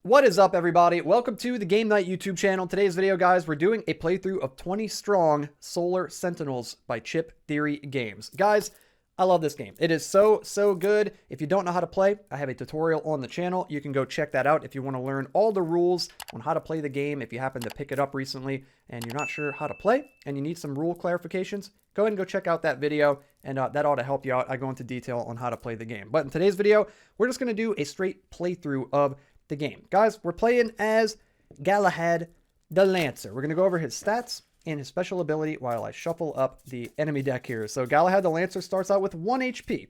What is up, everybody? Welcome to the Game Night YouTube channel. Today's video, guys, we're doing a playthrough of 20 Strong Solar Sentinels by Chip Theory Games. Guys, I love this game. It is so good. If you don't know how to play, I have a tutorial on the channel. You can go check that out if you want to learn all the rules on how to play the game. If you happen to pick it up recently and you're not sure how to play and you need some rule clarifications, go ahead and go check out that video, and that ought to help you out. I go into detail on how to play the game. But in today's video, we're just going to do a straight playthrough of the game. Guys, we're playing as Galahad the Lancer. We're going to go over his stats and his special ability while I shuffle up the enemy deck here. So Galahad the Lancer starts out with 1 HP.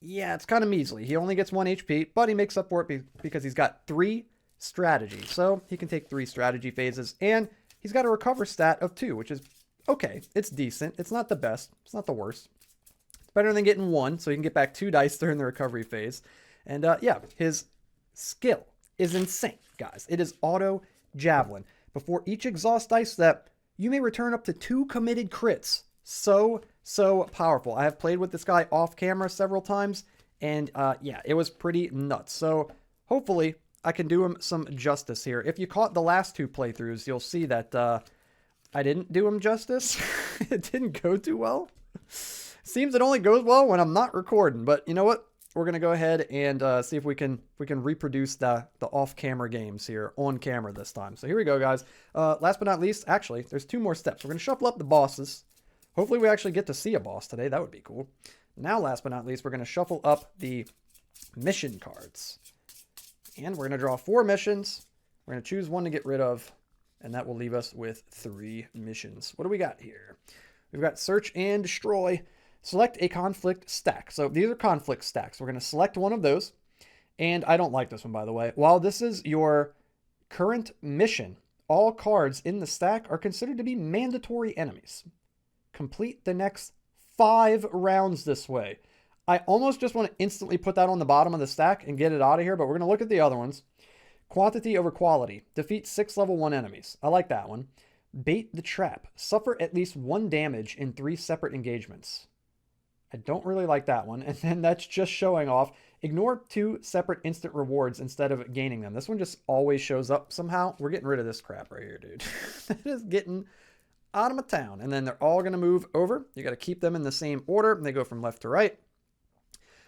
Yeah, it's kind of measly. He only gets 1 HP, but he makes up for it because he's got 3 strategy. So he can take 3 strategy phases, and he's got a recover stat of 2, which is okay. It's decent. It's not the best. It's not the worst. It's better than getting 1, so he can get back 2 dice during the recovery phase. And yeah, his skill is insane, guys. It is auto javelin. Before each exhaust dice step, you may return up to 2 committed crits. So powerful. I have played with this guy off camera several times, and yeah, it was pretty nuts. So hopefully I can do him some justice here. If you caught the last 2 playthroughs, you'll see that I didn't do him justice. It didn't go too well. Seems it only goes well when I'm not recording, but you know what? We're going to go ahead and see if we can reproduce the off-camera games here on camera this time. So here we go, guys. Last but not least, actually, there's 2 more steps. We're going to shuffle up the bosses. Hopefully we actually get to see a boss today. That would be cool. Now, last but not least, we're going to shuffle up the mission cards. And we're going to draw 4 missions. We're going to choose 1 to get rid of, and that will leave us with 3 missions. What do we got here? We've got Search and Destroy. Select a conflict stack. So these are conflict stacks. We're going to select one of those. And I don't like this one, by the way. While this is your current mission, all cards in the stack are considered to be mandatory enemies. Complete the next 5 rounds this way. I almost just want to instantly put that on the bottom of the stack and get it out of here, but we're going to look at the other ones. Quantity over quality. Defeat 6 level 1 enemies. I like that one. Bait the trap. Suffer at least 1 damage in 3 separate engagements. I don't really like that one. And then that's just showing off. Ignore 2 separate instant rewards instead of gaining them. This one just always shows up somehow. We're getting rid of this crap right here, dude. That is getting out of my town. And then they're all going to move over. You got to keep them in the same order. And they go from left to right.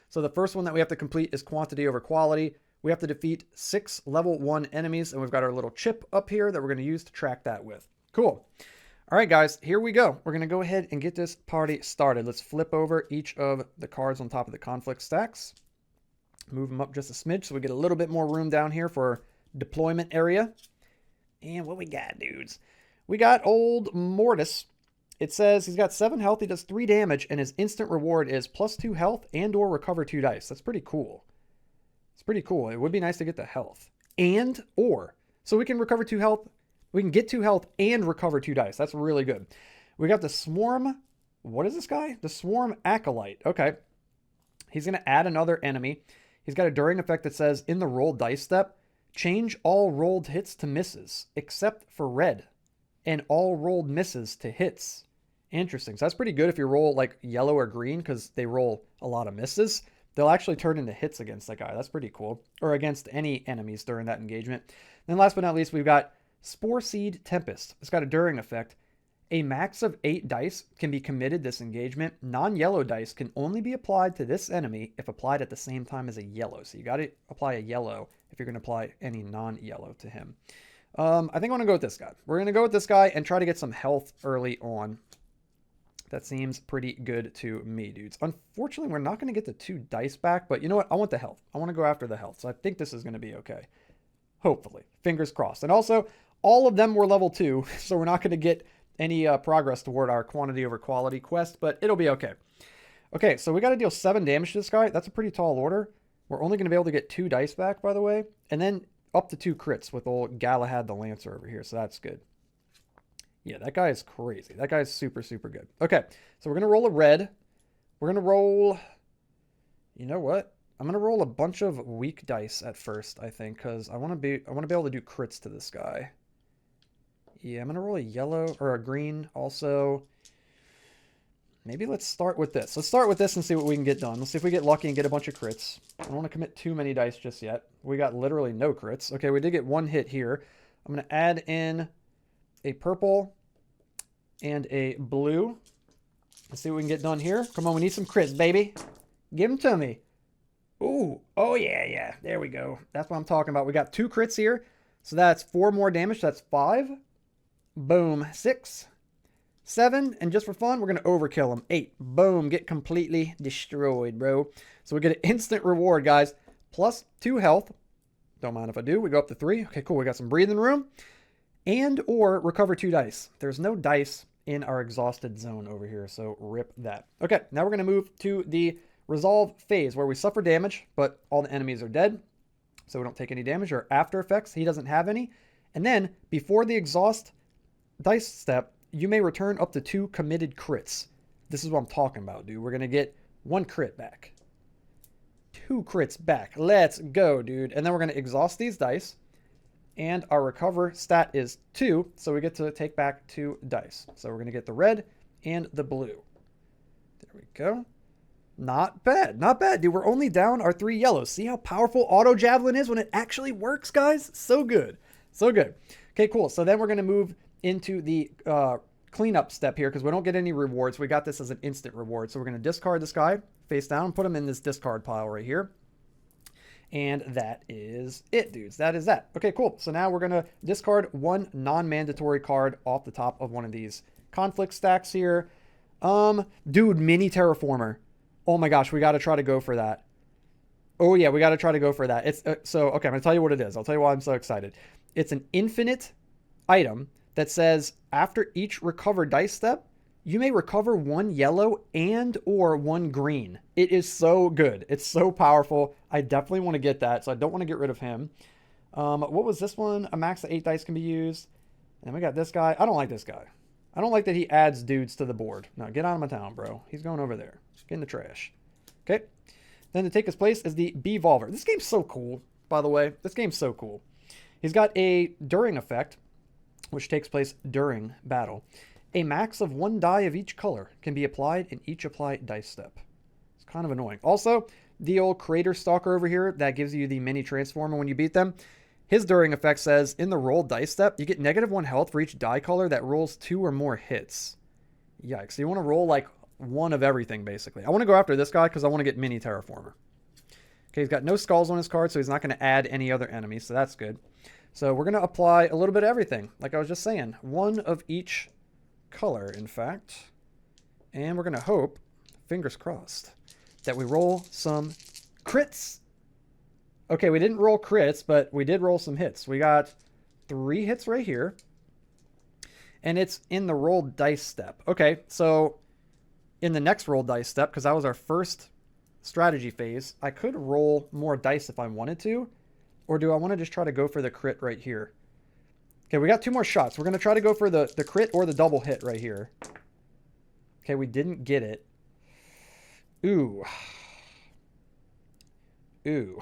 So the first one that we have to complete is quantity over quality. We have to defeat 6 level 1 enemies. And we've got our little chip up here that we're going to use to track that with. Cool. All right, guys, here we go. We're going to go ahead and get this party started. Let's flip over each of the cards on top of the conflict stacks. Move them up just a smidge so we get a little bit more room down here for deployment area. And what we got, dudes? We got old Mortis. It says he's got 7 health, he does 3 damage, and his instant reward is +2 health and or recover 2 dice. That's pretty cool. It's pretty cool. It would be nice to get the health. And or. So we can recover 2 health. We can get 2 health and recover 2 dice. That's really good. We got the Swarm. What is this guy? The Swarm Acolyte. Okay. He's going to add another enemy. He's got a during effect that says, in the roll dice step, change all rolled hits to misses, except for red, and all rolled misses to hits. Interesting. So that's pretty good if you roll like yellow or green, because they roll a lot of misses. They'll actually turn into hits against that guy. That's pretty cool. Or against any enemies during that engagement. Then last but not least, we've got Spore Seed Tempest. It's got a during effect. A max of 8 dice can be committed this engagement. Non-yellow dice can only be applied to this enemy if applied at the same time as a yellow. So you got to apply a yellow if you're going to apply any non-yellow to him. I think I want to go with this guy. We're going to go with this guy and try to get some health early on. That seems pretty good to me, dudes. Unfortunately, we're not going to get the 2 dice back, but you know what? I want the health. I want to go after the health. So I think this is going to be okay. Hopefully. Fingers crossed. And also, all of them were level 2, so we're not going to get any progress toward our quantity over quality quest, but it'll be okay. Okay, so we got to deal 7 damage to this guy. That's a pretty tall order. We're only going to be able to get 2 dice back, by the way, and then up to 2 crits with old Galahad the Lancer over here, so that's good. Yeah, that guy is crazy. That guy is super good. Okay, so we're going to roll a red. We're going to roll... You know what? I'm going to roll a bunch of weak dice at first, I think, because I want to be able to do crits to this guy. Yeah, I'm going to roll a yellow or a green also. Maybe let's start with this. Let's start with this and see what we can get done. Let's see if we get lucky and get a bunch of crits. I don't want to commit too many dice just yet. We got literally no crits. Okay, we did get one hit here. I'm going to add in a purple and a blue. Let's see what we can get done here. Come on, we need some crits, baby. Give them to me. Ooh, oh yeah. There we go. That's what I'm talking about. We got 2 crits here. So that's 4 more damage. That's 5. Boom, 6. 7, and just for fun, we're going to overkill him. 8. Boom, get completely destroyed, bro. So we get an instant reward, guys. Plus 2 health. Don't mind if I do. We go up to 3. Okay, cool. We got some breathing room. And or recover 2 dice. There's no dice in our exhausted zone over here, so rip that. Okay, now we're going to move to the resolve phase where we suffer damage, but all the enemies are dead, so we don't take any damage. Or after effects, he doesn't have any. And then before the exhaust dice step, you may return up to 2 committed crits. This is what I'm talking about, dude. We're going to get 1 crit back. 2 crits back. Let's go, dude. And then we're going to exhaust these dice. And our recover stat is 2, so we get to take back 2 dice. So we're going to get the red and the blue. There we go. Not bad. Not bad, dude. We're only down our 3 yellows. See how powerful auto javelin is when it actually works, guys? So good. So good. Okay, cool. So then we're going to move into the cleanup step here because we don't get any rewards. We got this as an instant reward. So we're going to discard this guy face down and put him in this discard pile right here. And that is it, dudes. That is that. Okay, cool. So now we're going to discard 1 non-mandatory card off the top of one of these conflict stacks here. Dude, mini terraformer. Oh my gosh, we got to try to go for that. Oh yeah, we got to try to go for that. It's so, okay, I'm going to tell you what it is. I'll tell you why I'm so excited. It's an infinite item that says after each recovered dice step, you may recover 1 yellow and or 1 green. It is so good. It's so powerful. I definitely want to get that, so I don't want to get rid of him. What was this one? A max of 8 dice can be used. And we got this guy. I don't like this guy. I don't like that he adds dudes to the board. No, get out of my town, bro. He's going over there. Get in the trash. Okay. Then to take his place is the Bevolver. This game's so cool, by the way. This game's so cool. He's got a during effect, which takes place during battle. A max of 1 die of each color can be applied in each applied dice step. It's kind of annoying. Also, the old Crater Stalker over here that gives you the mini transformer when you beat them. His during effect says, in the roll dice step, you get -1 health for each die color that rolls 2 or more hits. Yikes. So you want to roll like 1 of everything, basically. I want to go after this guy because I want to get mini terraformer. Okay, he's got no skulls on his card, so he's not going to add any other enemies, so that's good. So we're going to apply a little bit of everything, like I was just saying. 1 of each color, in fact. And we're going to hope, fingers crossed, that we roll some crits. Okay, we didn't roll crits, but we did roll some hits. We got 3 hits right here. And it's in the roll dice step. Okay, so in the next roll dice step, because that was our first strategy phase, I could roll more dice if I wanted to. Or do I want to just try to go for the crit right here? Okay, we got 2 more shots. We're going to try to go for the crit or the double hit right here. Okay, we didn't get it. Ooh. Ooh.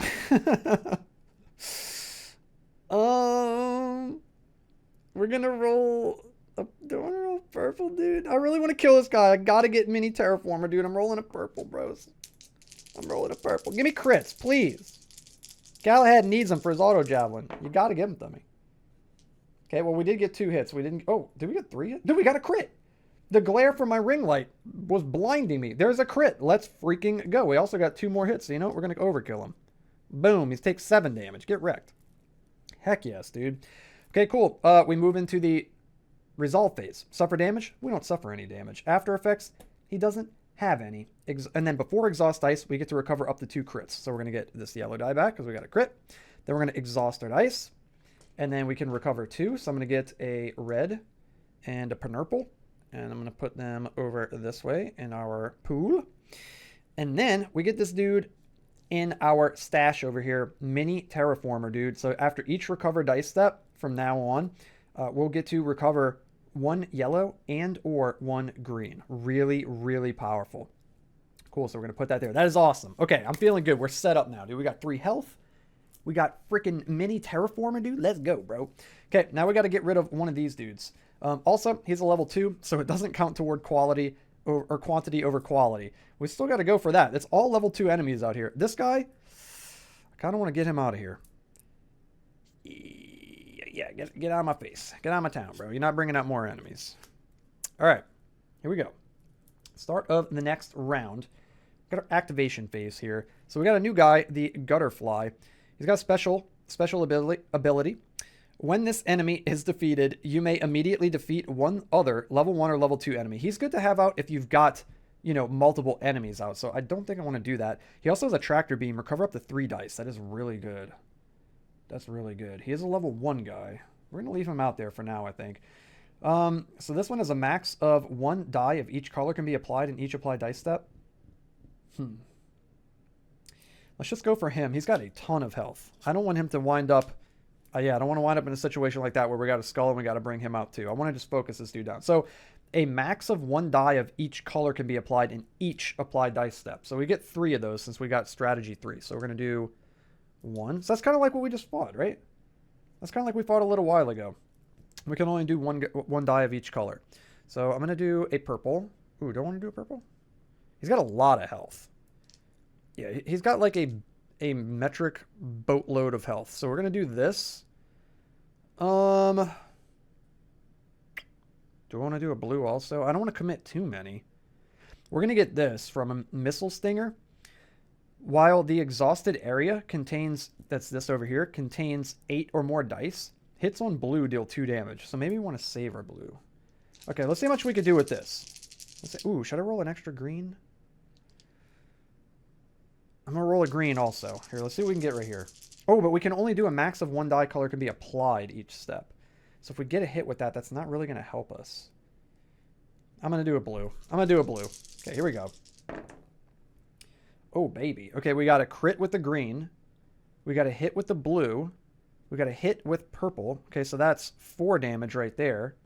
We're going to roll... Do I want to roll purple, dude? I really want to kill this guy. I got to get mini terraformer, dude. I'm rolling a purple, bros. I'm rolling a purple. Give me crits, please. Galahad needs them for his auto javelin. You got to give them to me. Okay, well, we did get 2 hits. We didn't... Oh, did we get 3 hits? Dude, we got a crit. The glare from my ring light was blinding me. There's a crit. Let's freaking go. We also got 2 more hits. So you know what? We're going to overkill him. Boom. He takes 7 damage. Get wrecked. Heck yes, dude. Okay, cool. We move into the resolve phase. Suffer damage? We don't suffer any damage. After effects? He doesn't have any. And then before exhaust dice, we get to recover up to 2 crits. So we're going to get this yellow die back because we got a crit. Then we're going to exhaust our dice. And then we can recover 2. So I'm going to get a red and a purple. And I'm going to put them over this way in our pool. And then we get this dude in our stash over here. Mini terraformer, dude. So after each recover dice step from now on, we'll get to recover 1 yellow and or 1 green. Really, really powerful. Cool. So we're going to put that there. That is awesome. Okay. I'm feeling good. We're set up now, dude. We got 3 health. We got freaking mini terraformer, dude. Let's go, bro. Okay. Now we got to get rid of one of these dudes. Also, he's a level 2, so it doesn't count toward quality or quantity over quality. We still got to go for that. It's all level 2 enemies out here. This guy, I kind of want to get him out of here. Yeah, get out of my face. Get out of my town, bro. You're not bringing out more enemies. All right, here we go. Start of the next round. Got our activation phase here. So we got a new guy, the Gutterfly. He's got a special ability. When this enemy is defeated, you may immediately defeat one other level 1 or level 2 enemy. He's good to have out if you've got, you know, multiple enemies out. So I don't think I want to do that. He also has a tractor beam. Recover up to 3 dice. That is really good. That's really good. He is a level 1 guy. We're going to leave him out there for now, I think. So this one is a max of 1 die of each color can be applied in each applied dice step. Let's just go for him. He's got a ton of health. I don't want him to wind up... yeah, I don't want to wind up in a situation like that where we got a skull and we got to bring him out too. I want to just focus this dude down. So a max of 1 die of each color can be applied in each applied dice step. So we get 3 of those since we got strategy 3. So we're going to do 1. So that's kind of like what we just fought, right? That's kind of like we fought a little while ago. We can only do one die of each color. So I'm going to do a purple. Ooh, do I want to do a purple? He's got a lot of health. Yeah, he's got like a metric boatload of health. So we're going to do this. Do I want to do a blue also? I don't want to commit too many. We're going to get this from a missile stinger. While the exhausted area contains, that's this over here, contains 8 or more dice, hits on blue deal 2 damage. So maybe we want to save our blue. Okay, let's see how much we could do with this. Let's see. Ooh, should I roll an extra green? I'm going to roll a green also. Here, let's see what we can get right here. Oh, but we can only do a max of 1 die color can be applied each step. So if we get a hit with that, that's not really going to help us. I'm going to do a blue. I'm going to do a blue. Okay, here we go. Oh, baby. Okay, we got a crit with the green. We got a hit with the blue. We got a hit with purple. Okay, so that's 4 damage right there.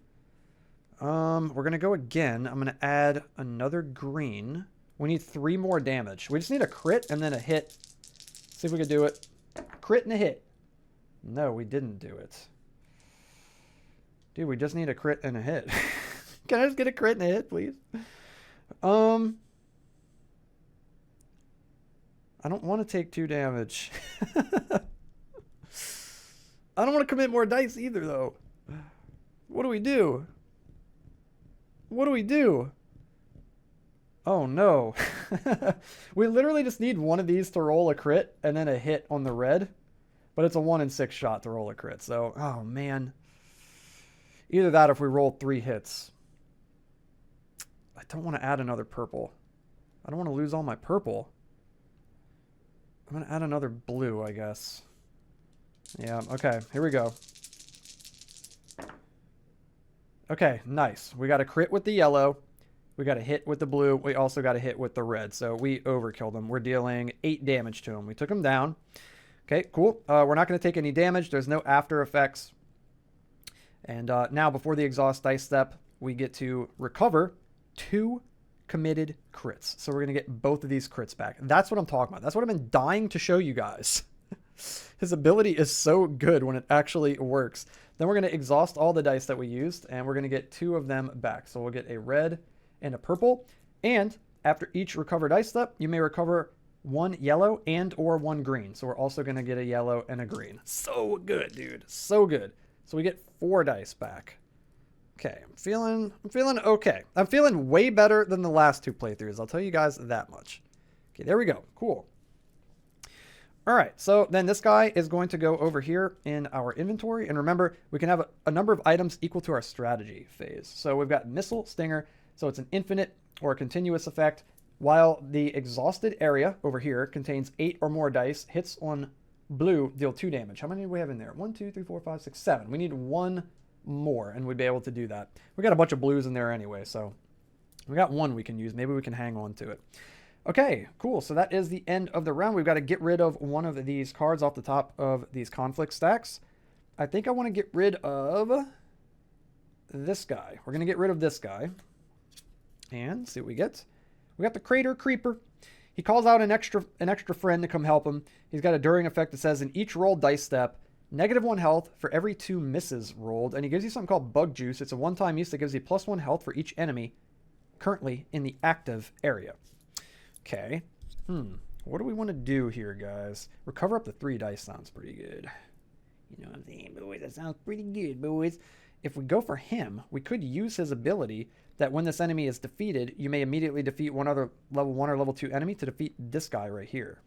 We're going to go again. I'm going to add another green. We need 3 more damage. We just need a crit and then a hit. See if we can do it. Crit and a hit. No, we didn't do it. Dude, we just need a crit and a hit. Can I just get a crit and a hit, please? I don't want to take 2 damage. I don't want to commit more dice either, though. What do we do? What do we do? Oh, no. We literally just need one of these to roll a crit and then a hit on the red. But it's a 1 in 6 shot to roll a crit. So, oh, man. Either that or if we roll 3 hits. I don't want to add another purple. I don't want to lose all my purple. I'm going to add another blue, I guess. Yeah, okay. Here we go. Okay, nice. We got a crit with the yellow. We got a hit with the blue. We also got a hit with the red. So we overkilled him. We're dealing 8 damage to him. We took him down. Okay, cool. We're not going to take any damage. There's no after effects. And now, before the exhaust dice step, we get to recover 2 committed crits. So we're going to get both of these crits back. That's what I'm talking about. That's what I've been dying to show you guys. His ability is so good when it actually works. Then we're going to exhaust all the dice that we used, and we're going to get 2 of them back. So we'll get a red and a purple. And after each recover dice step, you may recover 1 yellow and or 1 green. So we're also going to get a yellow and a green. So good, dude. So good. So we get 4 dice back. Okay, I'm feeling okay. I'm feeling way better than the last 2 playthroughs. I'll tell you guys that much. Okay, there we go. Cool. All right, so then this guy is going to go over here in our inventory. And remember, we can have a number of items equal to our strategy phase. So we've got Missile Stinger. So it's an infinite or a continuous effect. While the exhausted area over here contains 8 or more dice, hits on blue deal 2 damage. How many do we have in there? 1, 2, 3, 4, 5, 6, 7. We need 1 more, and we'd be able to do that. We got a bunch of blues in there anyway, so we got 1 we can use. Maybe we can hang on to it. Okay, cool. So that is the end of the round. We've got to get rid of one of these cards off the top of these conflict stacks. I think I want to get rid of this guy. We're going to get rid of this guy. And see what we get. We got the Crater Creeper. He calls out an extra friend to come help him. He's got a During effect that says, in each rolled dice step, -1 health for every 2 misses rolled. And he gives you something called Bug Juice. It's a one-time use that gives you +1 health for each enemy currently in the active area. Okay. What do we want to do here, guys? Recover up to 3 dice sounds pretty good. You know what I'm saying, boys? That sounds pretty good, boys. If we go for him, we could use his ability that when this enemy is defeated, you may immediately defeat one other level 1 or level 2 enemy to defeat this guy right here.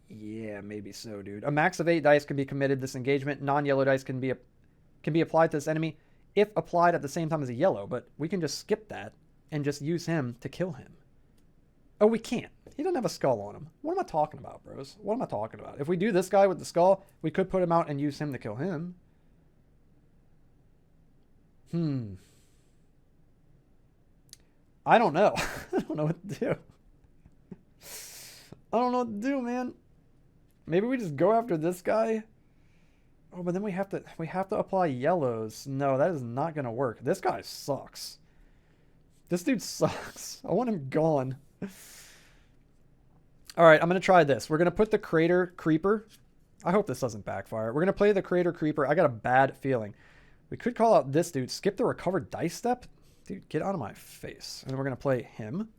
Yeah, maybe so, dude. A max of 8 dice can be committed this engagement. Non-yellow dice can be applied to this enemy if applied at the same time as a yellow, but we can just skip that and just use him to kill him. Oh, we can't. He doesn't have a skull on him. What am I talking about, bros? What am I talking about? If we do this guy with the skull, we could put him out and use him to kill him. I don't know. I don't know what to do. I don't know what to do, man. Maybe we just go after this guy. Oh, but then we have to apply yellows. No, that is not going to work. This guy sucks. This dude sucks. I want him gone. All right, I'm going to try this. We're going to put the Crater Creeper. I hope this doesn't backfire. We're going to play the Crater Creeper. I got a bad feeling. We could call out this dude. Skip the recovered dice step. Dude, get out of my face. And then we're going to play him.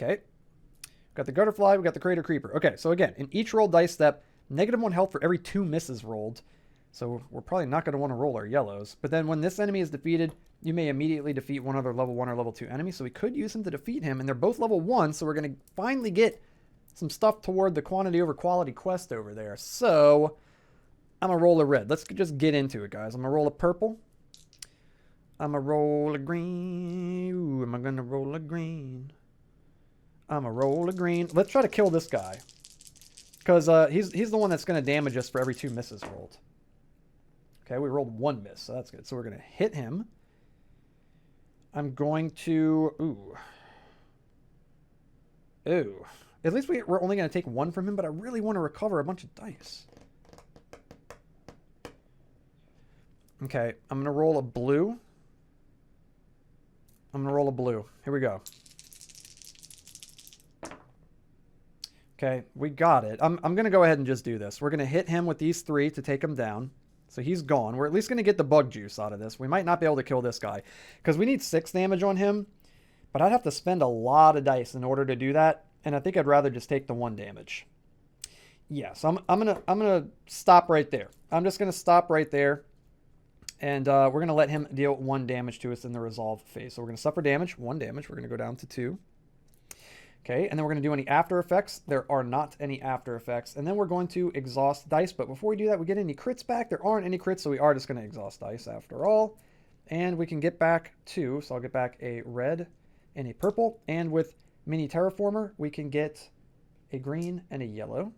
Okay. Got the Gutterfly. We got the Crater Creeper. Okay, so again, in each roll dice step, -1 health for every 2 misses rolled. So we're probably not going to want to roll our yellows. But then when this enemy is defeated, you may immediately defeat one other level 1 or level 2 enemy. So we could use him to defeat him. And they're both level 1. So we're going to finally get some stuff toward the quantity over quality quest over there. So I'm going to roll a red. Let's just get into it, guys. I'm going to roll a purple. I'm going to roll a green. Ooh, am I going to roll a green? I'm going to roll a green. Let's try to kill this guy. Because he's the one that's going to damage us for every 2 misses rolled. Okay, we rolled 1 miss, so that's good. So we're going to hit him. I'm going to... Ooh. At least we're only going to take 1 from him, but I really want to recover a bunch of dice. Okay, I'm going to roll a blue. I'm going to roll a blue. Here we go. Okay, we got it. I'm going to go ahead and just do this. We're going to hit him with these 3 to take him down. So he's gone. We're at least going to get the bug juice out of this. We might not be able to kill this guy because we need 6 damage on him. But I'd have to spend a lot of dice in order to do that. And I think I'd rather just take the 1 damage. Yeah, so I'm gonna stop right there. I'm just going to stop right there. And we're going to let him deal 1 damage to us in the resolve phase. So we're going to suffer damage, 1 damage. We're going to go down to 2. Okay, and then we're going to do any after effects. There are not any after effects. And then we're going to exhaust dice. But before we do that, we get any crits back. There aren't any crits, so we are just going to exhaust dice after all. And we can get back 2. So I'll get back a red and a purple. And with Mini Terraformer, we can get a green and a yellow.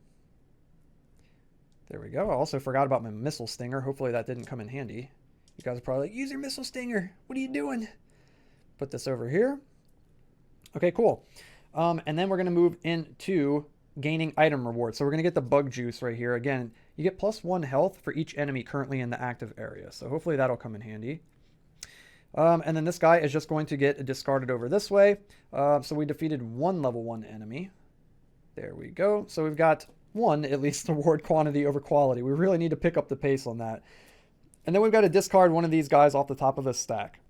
There we go. I also forgot about my Missile Stinger. Hopefully that didn't come in handy. You guys are probably like, use your Missile Stinger. What are you doing? Put this over here. Okay, cool. And then we're going to move into gaining item rewards. So we're going to get the bug juice right here. Again, you get +1 health for each enemy currently in the active area. So hopefully that'll come in handy. And then this guy is just going to get discarded over this way. So we defeated 1 level 1 enemy. There we go. So we've got 1, at least, reward quantity over quality. We really need to pick up the pace on that. And then we've got to discard one of these guys off the top of this stack.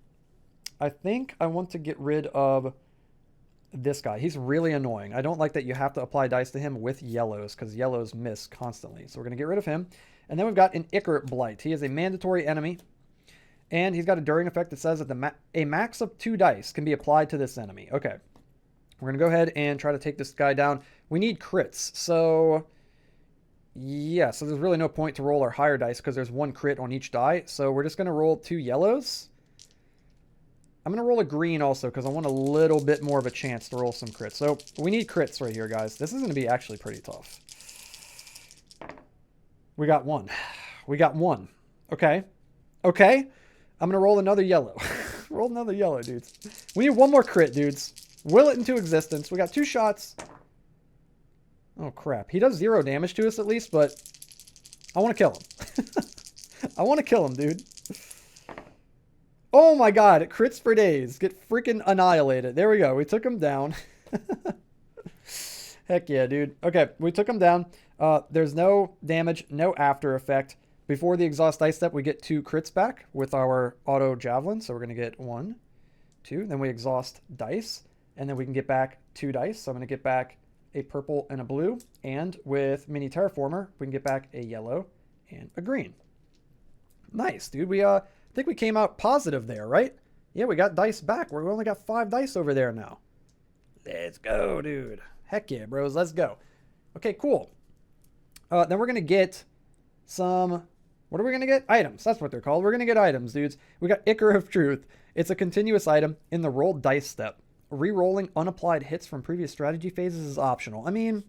I think I want to get rid of this guy. He's really annoying. I don't like that you have to apply dice to him with yellows because yellows miss constantly. So we're going to get rid of him. And then we've got an Ichor Blight. He is a mandatory enemy. And he's got a during effect that says that a max of 2 dice can be applied to this enemy. Okay. We're going to go ahead and try to take this guy down. We need crits. So, yeah. So there's really no point to roll our higher dice because there's 1 crit on each die. So we're just going to roll 2 yellows. I'm going to roll a green also because I want a little bit more of a chance to roll some crits. So we need crits right here, guys. This is going to be actually pretty tough. We got 1. We got 1. Okay. Okay. I'm going to roll another yellow. Roll another yellow, dudes. We need 1 more crit, dudes. Will it into existence. We got 2 shots. Oh, crap. He does 0 damage to us at least, but I want to kill him. I want to kill him, dude. Oh my god, it crits for days. Get freaking annihilated. There we go. We took him down. Heck yeah, dude. Okay, we took him down. There's no damage, no after effect. Before the exhaust dice step, we get 2 crits back with our auto javelin. So we're going to get 1, 2. Then we exhaust dice, and then we can get back 2 dice. So I'm going to get back a purple and a blue. And with mini terraformer, we can get back a yellow and a green. Nice, dude. We I think we came out positive there, right? Yeah, we got dice back. We only got 5 dice over there now. Let's go, dude. Heck yeah, bros. Let's go. Okay, cool. Then we're going to get some... What are we going to get? Items. That's what they're called. We're going to get items, dudes. We got Ichor of Truth. It's a continuous item in the roll dice step. Re-rolling unapplied hits from previous strategy phases is optional. I mean,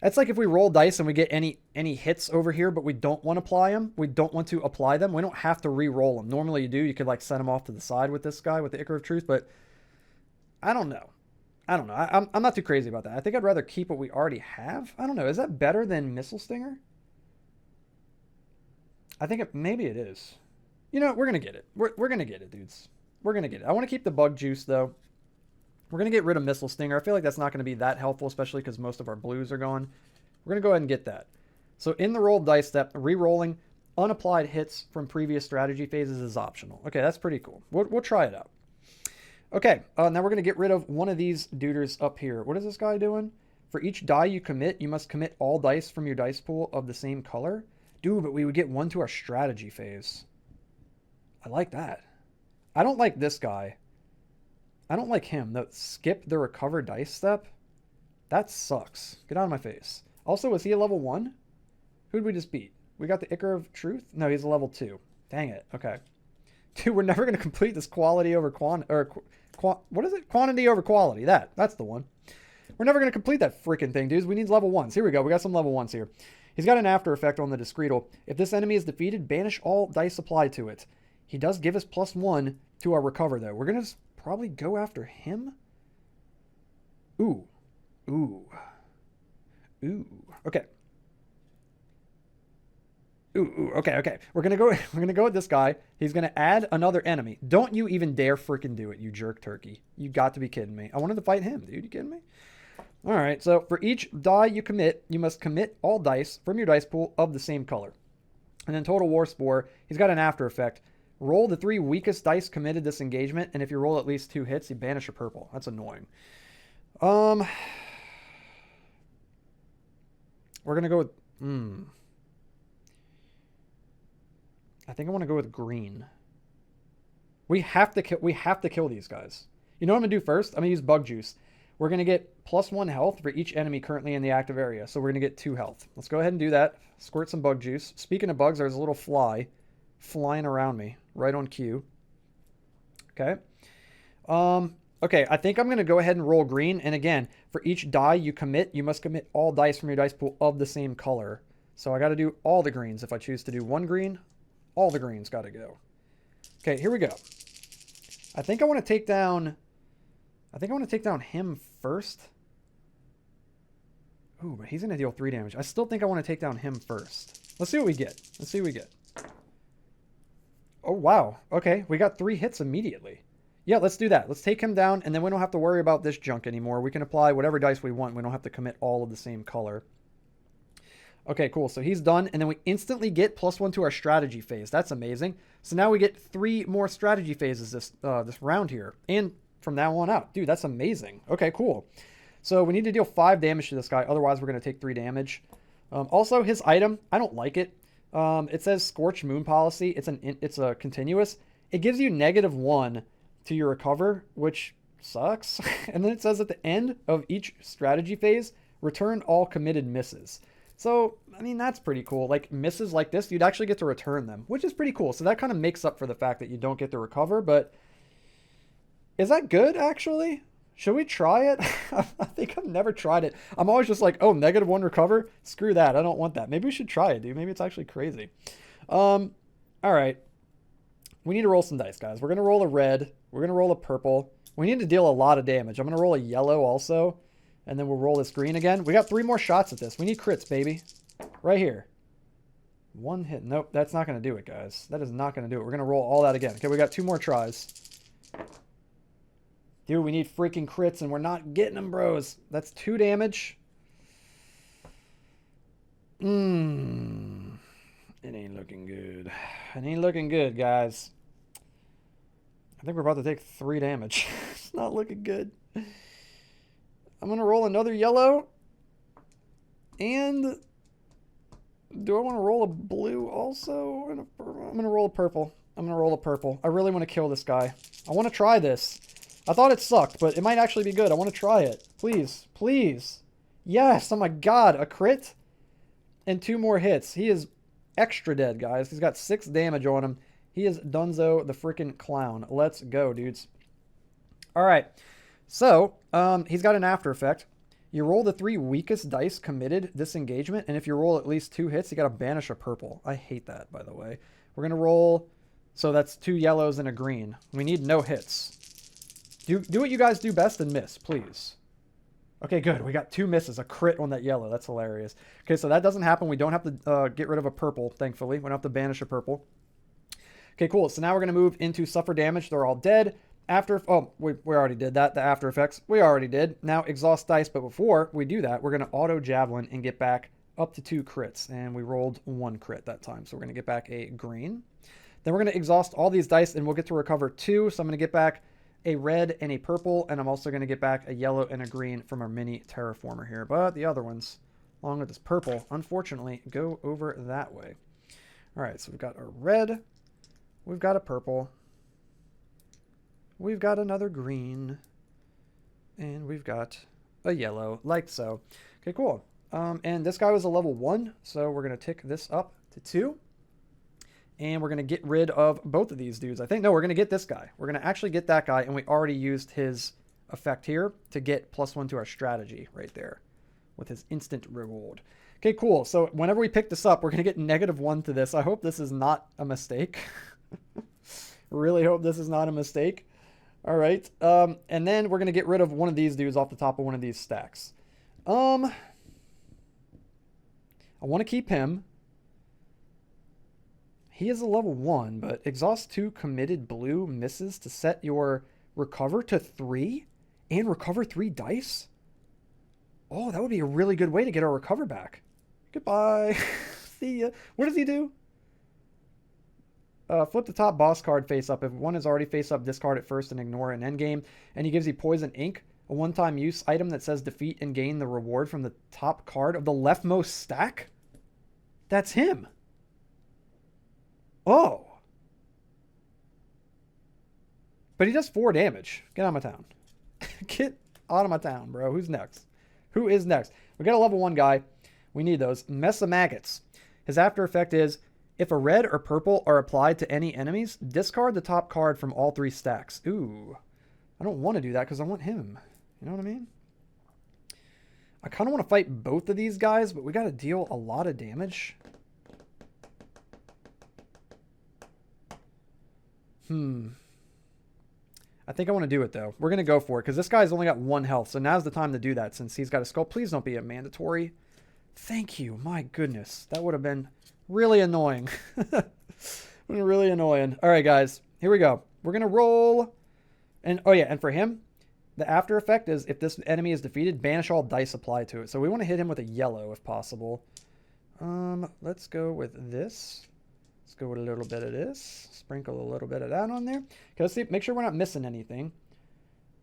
that's like if we roll dice and we get any hits over here, but we don't want to apply them. We don't want to apply them. We don't have to re-roll them. Normally you do. You could like set them off to the side with this guy, with the Ichor of Truth, but I don't know. I'm not too crazy about that. I think I'd rather keep what we already have. I don't know. Is that better than Missile Stinger? I think maybe it is. You know, we're going to get it. We're going to get it, dudes. We're going to get it. I want to keep the bug juice, though. We're going to get rid of Missile Stinger. I feel like that's not going to be that helpful, especially because most of our blues are gone. We're going to go ahead and get that. So in the roll dice step, re-rolling unapplied hits from previous strategy phases is optional. Okay, that's pretty cool. We'll try it out. Okay, now we're going to get rid of one of these duders up here. What is this guy doing? For each die you commit, you must commit all dice from your dice pool of the same color. Dude, but we would get 1 to our strategy phase. I like that. I don't like this guy. I don't like him. Skip the recover dice step. That sucks. Get out of my face. Also, was he a level 1? Who'd we just beat? We got the Ichor of Truth? No, he's a level 2. Dang it. Okay. Dude, we're never going to complete this quality over what is it? Quantity over quality. That's the one. We're never going to complete that freaking thing, dudes. We need level 1s. Here we go. We got some level 1s here. He's got an after effect on the Discretal. If this enemy is defeated, banish all dice applied to it. He does give us +1 to our recover, though. We're going to probably go after him. Ooh. Okay. Okay. We're gonna go with this guy. He's gonna add another enemy. Don't you even dare freaking do it, you jerk turkey. You got to be kidding me. I wanted to fight him, dude. You kidding me? All right. So for each die you commit, you must commit all dice from your dice pool of the same color. And then Total War Spore, he's got an after effect. Roll the 3 weakest dice committed this engagement, and if you roll at least 2 hits, you banish a purple. That's annoying. We're gonna go with I think I want to go with green. We have to kill these guys. You know what I'm gonna do first? I'm gonna use bug juice. We're gonna get +1 health for each enemy currently in the active area. So we're gonna get 2 health. Let's go ahead and do that. Squirt some bug juice. Speaking of bugs, there's a little fly flying around me right on cue. Okay. Okay, I think I'm going to go ahead and roll green. And again, for each die you commit, you must commit all dice from your dice pool of the same color. So I got to do all the greens. If I choose to do 1 green, all the greens got to go. Okay, here we go. I think I want to take down him first. Ooh, but he's going to deal 3 damage. I still think I want to take down him first. Let's see what we get. Oh, wow. Okay, we got 3 hits immediately. Yeah, let's do that. Let's take him down, and then we don't have to worry about this junk anymore. We can apply whatever dice we want. We don't have to commit all of the same color. Okay, cool. So he's done, and then we instantly get +1 to our strategy phase. That's amazing. So now we get 3 more strategy phases this round here, and from now on out. Dude, that's amazing. Okay, cool. So we need to deal 5 damage to this guy. Otherwise, we're going to take 3 damage. Also, his item, I don't like it. It says Scorched Moon Policy. It's a continuous. It gives you -1 to your recover, which sucks. And then it says at the end of each strategy phase, return all committed misses. So, I mean, that's pretty cool. Like, misses like this, you'd actually get to return them, which is pretty cool. So that kind of makes up for the fact that you don't get to recover, but is that good, actually? Should we try it? I think I've never tried it. I'm always just like, oh, -1 recover? Screw that. I don't want that. Maybe we should try it, dude. Maybe it's actually crazy. All right. We need to roll some dice, guys. We're going to roll a red. We're going to roll a purple. We need to deal a lot of damage. I'm going to roll a yellow also, and then we'll roll this green again. We got 3 more shots at this. We need crits, baby. Right here. 1 hit. Nope, that's not going to do it, guys. That is not going to do it. We're going to roll all that again. Okay, we got 2 more tries. Dude, we need freaking crits, and we're not getting them, bros. That's 2 damage. It ain't looking good, guys. I think we're about to take 3 damage. It's not looking good. I'm going to roll another yellow. And do I want to roll a blue also? I'm going to roll a purple. I'm going to roll a purple. I really want to kill this guy. I want to try this. I thought it sucked, but it might actually be good. I want to try it. Please. Please. Yes. Oh my god. A crit and 2 more hits. He is extra dead, guys. He's got 6 damage on him. He is Dunzo the freaking clown. Let's go, dudes. All right. So, he's got an after effect. You roll the 3 weakest dice committed this engagement, and if you roll at least 2 hits, you got to banish a purple. I hate that, by the way. We're going to roll, so that's 2 yellows and a green. We need no hits. Do what you guys do best and miss, please. Okay, good. We got 2 misses, a crit on that yellow. That's hilarious. Okay, so that doesn't happen. We don't have to get rid of a purple, thankfully. We don't have to banish a purple. Okay, cool. So now we're going to move into suffer damage. They're all dead. We already did that. The after effects, we already did. Now exhaust dice, but before we do that, we're going to auto javelin and get back up to 2 crits. And we rolled 1 crit that time. So we're going to get back a green. Then we're going to exhaust all these dice and we'll get to recover 2. So I'm going to get back a red and a purple. And I'm also going to get back a yellow and a green from our mini terraformer here. But the other ones, along with this purple, unfortunately, go over that way. All right, so we've got a red. We've got a purple. We've got another green. And we've got a yellow, like so. Okay, cool. And this guy was a level 1, so we're going to tick this up to 2. And we're going to get rid of both of these dudes. I think, no, we're going to get this guy. We're going to actually get that guy, and we already used his effect here to get +1 to our strategy right there with his instant reward. Okay, cool. So whenever we pick this up, we're going to get -1 to this. I hope this is not a mistake. Really hope this is not a mistake. All right. And then we're going to get rid of one of these dudes off the top of one of these stacks. I want to keep him. He is a level 1, but exhaust 2 committed blue misses to set your recover to 3 and recover 3 dice. Oh, that would be a really good way to get our recover back. Goodbye. See ya. What does he do? Flip the top boss card face up. If one is already face up, discard it first and ignore an endgame. And he gives you Poison Ink, a one-time use item that says defeat and gain the reward from the top card of the leftmost stack. That's him. Oh. But he does 4 damage. Get out of my town. Get out of my town, bro. Who's next? Who is next? We got a level 1 guy. We need those. Mess of Maggots. His after effect is, if a red or purple are applied to any enemies, discard the top card from all 3 stacks. Ooh. I don't want to do that because I want him. You know what I mean? I kind of want to fight both of these guys, but we got to deal a lot of damage. I think I want to do it, though. We're going to go for it, because this guy's only got 1 health, so now's the time to do that, since he's got a skull. Please don't be a mandatory. Thank you. My goodness. That would have been really annoying. Really annoying. All right, guys. Here we go. We're going to roll. And, oh, yeah, and for him, the after effect is, if this enemy is defeated, banish all dice applied to it. So we want to hit him with a yellow, if possible. Let's go with this. Let's go with a little bit of this. Sprinkle a little bit of that on there. Okay, let's see. Make sure we're not missing anything.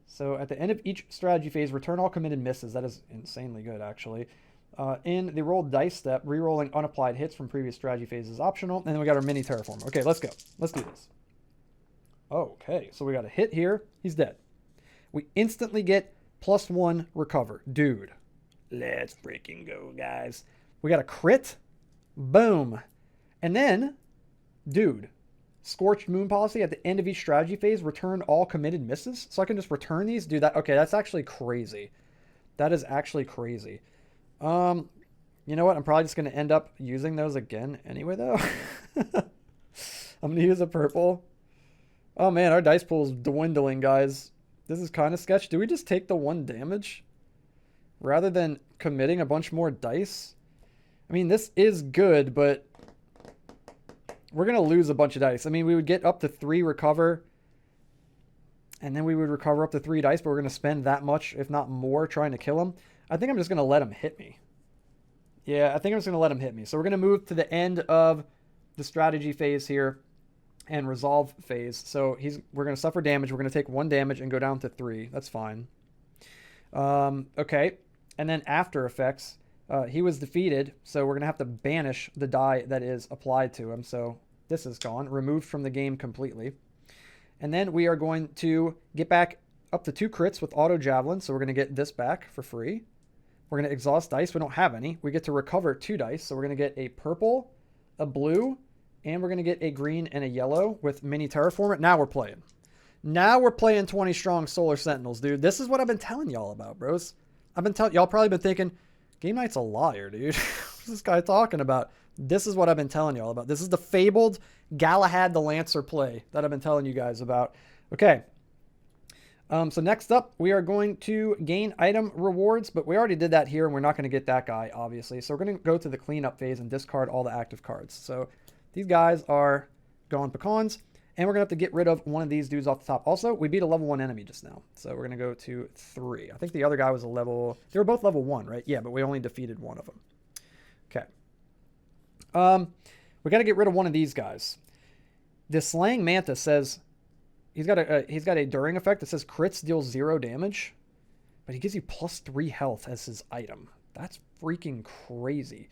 So at the end of each strategy phase, return all committed misses. That is insanely good, actually. In the rolled dice step, re-rolling unapplied hits from previous strategy phases is optional. And then we got our mini terraformer. Okay, let's go. Let's do this. Okay, so we got a hit here. He's dead. We instantly get +1 recover. Dude, let's freaking go, guys. We got a crit. Boom. And then, dude, Scorched Moon policy at the end of each strategy phase, return all committed misses. So I can just return these, do that. Okay, that's actually crazy. That is actually crazy. You know what? I'm probably just going to end up using those again anyway, though. I'm going to use a purple. Oh, man, our dice pool is dwindling, guys. This is kind of sketch. Do we just take the 1 damage rather than committing a bunch more dice? I mean, this is good, but we're going to lose a bunch of dice. I mean, we would get up to 3 recover, and then we would recover up to 3 dice, but we're going to spend that much, if not more, trying to kill him. I think I'm just going to let him hit me. Yeah, I think I'm just going to let him hit me. So we're going to move to the end of the strategy phase here and resolve phase. So we're going to suffer damage. We're going to take 1 damage and go down to 3. That's fine. Okay. And then after effects, he was defeated. So we're going to have to banish the die that is applied to him. So this is gone, removed from the game completely. And then we are going to get back up to 2 crits with auto javelin. So we're going to get this back for free. We're going to exhaust dice. We don't have any. We get to recover 2 dice. So we're going to get a purple, a blue, and we're going to get a green and a yellow with mini terraformer. Now we're playing. Now we're playing 20 strong Solar Sentinels, dude. This is what I've been telling y'all about, bros. I've been telling y'all, probably been thinking, Game Night's a liar, dude. What's this guy talking about? This is what I've been telling y'all about. This is the fabled Galahad the Lancer play that I've been telling you guys about. Okay. So next up, we are going to gain item rewards, but we already did that here, and we're not going to get that guy, obviously. So we're going to go to the cleanup phase and discard all the active cards. So these guys are gone pecans, and we're going to have to get rid of one of these dudes off the top. Also, we beat a level 1 enemy just now, so we're going to go to 3. I think the other guy was a level... They were both level 1, right? Yeah, but we only defeated one of them. Okay. We got to get rid of one of these guys. The Slaying Manta says... He's got a during effect that says crits deal 0 damage, but he gives you +3 health as his item. That's freaking crazy.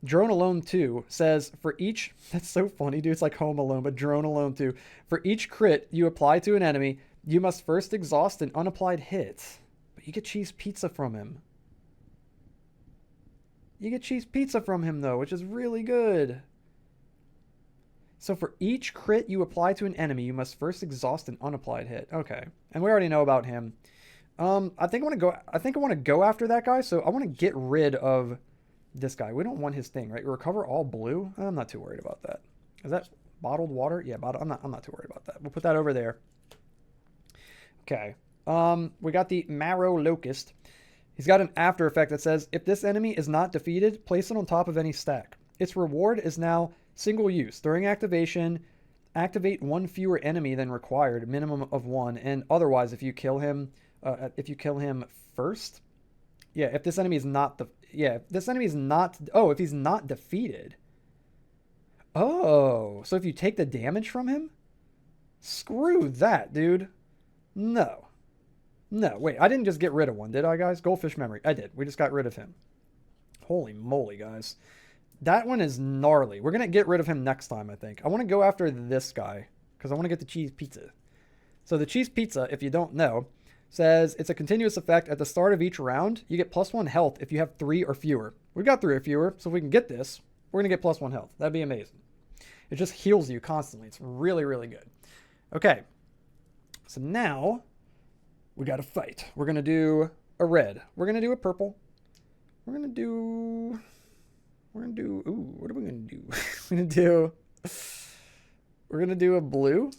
Drone Alone 2 says for each... That's so funny, dude. It's like Home Alone, but Drone Alone 2. For each crit you apply to an enemy, you must first exhaust an unapplied hit. But you get cheese pizza from him. You get cheese pizza from him, though, which is really good. So for each crit you apply to an enemy, you must first exhaust an unapplied hit. Okay. And we already know about him. I think I want to go after that guy, so I want to get rid of this guy. We don't want his thing, right? Recover all blue? I'm not too worried about that. Is that bottled water? Yeah, I'm not too worried about that. We'll put that over there. Okay. We got the Marrow Locust. He's got an after effect that says, if this enemy is not defeated, place it on top of any stack. Its reward is now single use. During activation, activate 1 fewer enemy than required, minimum of 1, and otherwise if you kill him first. Yeah, if this enemy is not if he's not defeated. Oh, so if you take the damage from him? Screw that, dude. No. No, wait, I didn't just get rid of one, did I, guys? Goldfish memory. I did. We just got rid of him. Holy moly, guys. That one is gnarly. We're going to get rid of him next time, I think. I want to go after this guy because I want to get the cheese pizza. So the cheese pizza, if you don't know, says it's a continuous effect. At the start of each round, you get +1 health if you have 3 or fewer. We've got 3 or fewer, so if we can get this, we're going to get +1 health. That'd be amazing. It just heals you constantly. It's really, really good. Okay. So now we got to fight. We're going to do a red. We're going to do a purple. We're going to do... ooh, what are we going to do? We're going to do a blue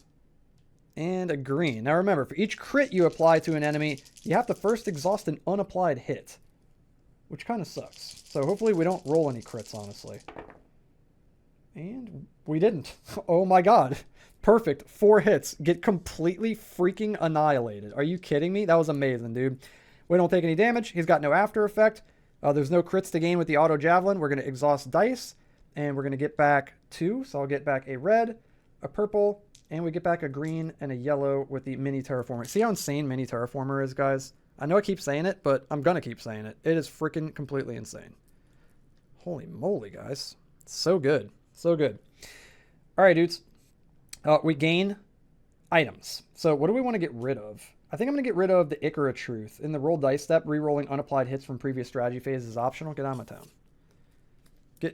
and a green. Now remember, for each crit you apply to an enemy, you have to first exhaust an unapplied hit, which kind of sucks. So hopefully we don't roll any crits, honestly. And we didn't. Oh my god. Perfect. 4 hits. Get completely freaking annihilated. Are you kidding me? That was amazing, dude. We don't take any damage. He's got no after effect. There's no crits to gain with the auto javelin. We're going to exhaust dice, and we're going to get back 2. So I'll get back a red, a purple, and we get back a green and a yellow with the mini terraformer. See how insane mini terraformer is, guys? I know I keep saying it, but I'm going to keep saying it. It is freaking completely insane. Holy moly, guys. So good. So good. All right, dudes. We gain items. So what do we want to get rid of? I think I'm going to get rid of the Ikra Truth. In the roll dice step, re-rolling unapplied hits from previous strategy phase is optional. Get out of my town.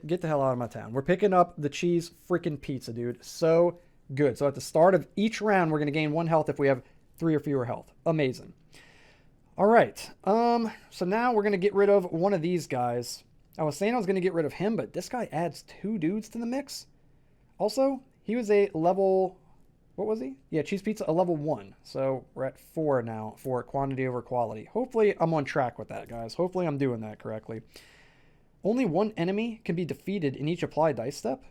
Get the hell out of my town. We're picking up the cheese freaking pizza, dude. So good. So at the start of each round, we're going to gain 1 health if we have 3 or fewer health. Amazing. All right. So now we're going to get rid of one of these guys. I was saying I was going to get rid of him, but this guy adds 2 dudes to the mix. Also, he was a level... What was he? Yeah, cheese pizza, a level 1. So we're at 4 now for quantity over quality. Hopefully I'm on track with that, guys. Hopefully I'm doing that correctly. Only 1 enemy can be defeated in each applied dice step.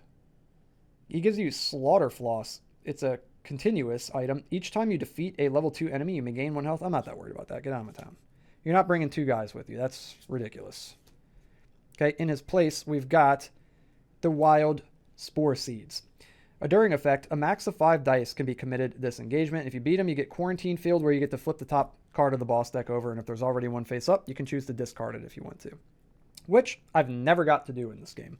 He gives you Slaughter Floss. It's a continuous item. Each time you defeat a level 2 enemy, you may gain 1 health. I'm not that worried about that. Get out of my town. You're not bringing 2 guys with you. That's ridiculous. Okay, in his place, we've got the Wild Spore Seeds. A during effect, a max of 5 dice can be committed this engagement. If you beat him, you get Quarantine Field, where you get to flip the top card of the boss deck over, and if there's already one face up, you can choose to discard it if you want to. Which I've never got to do in this game.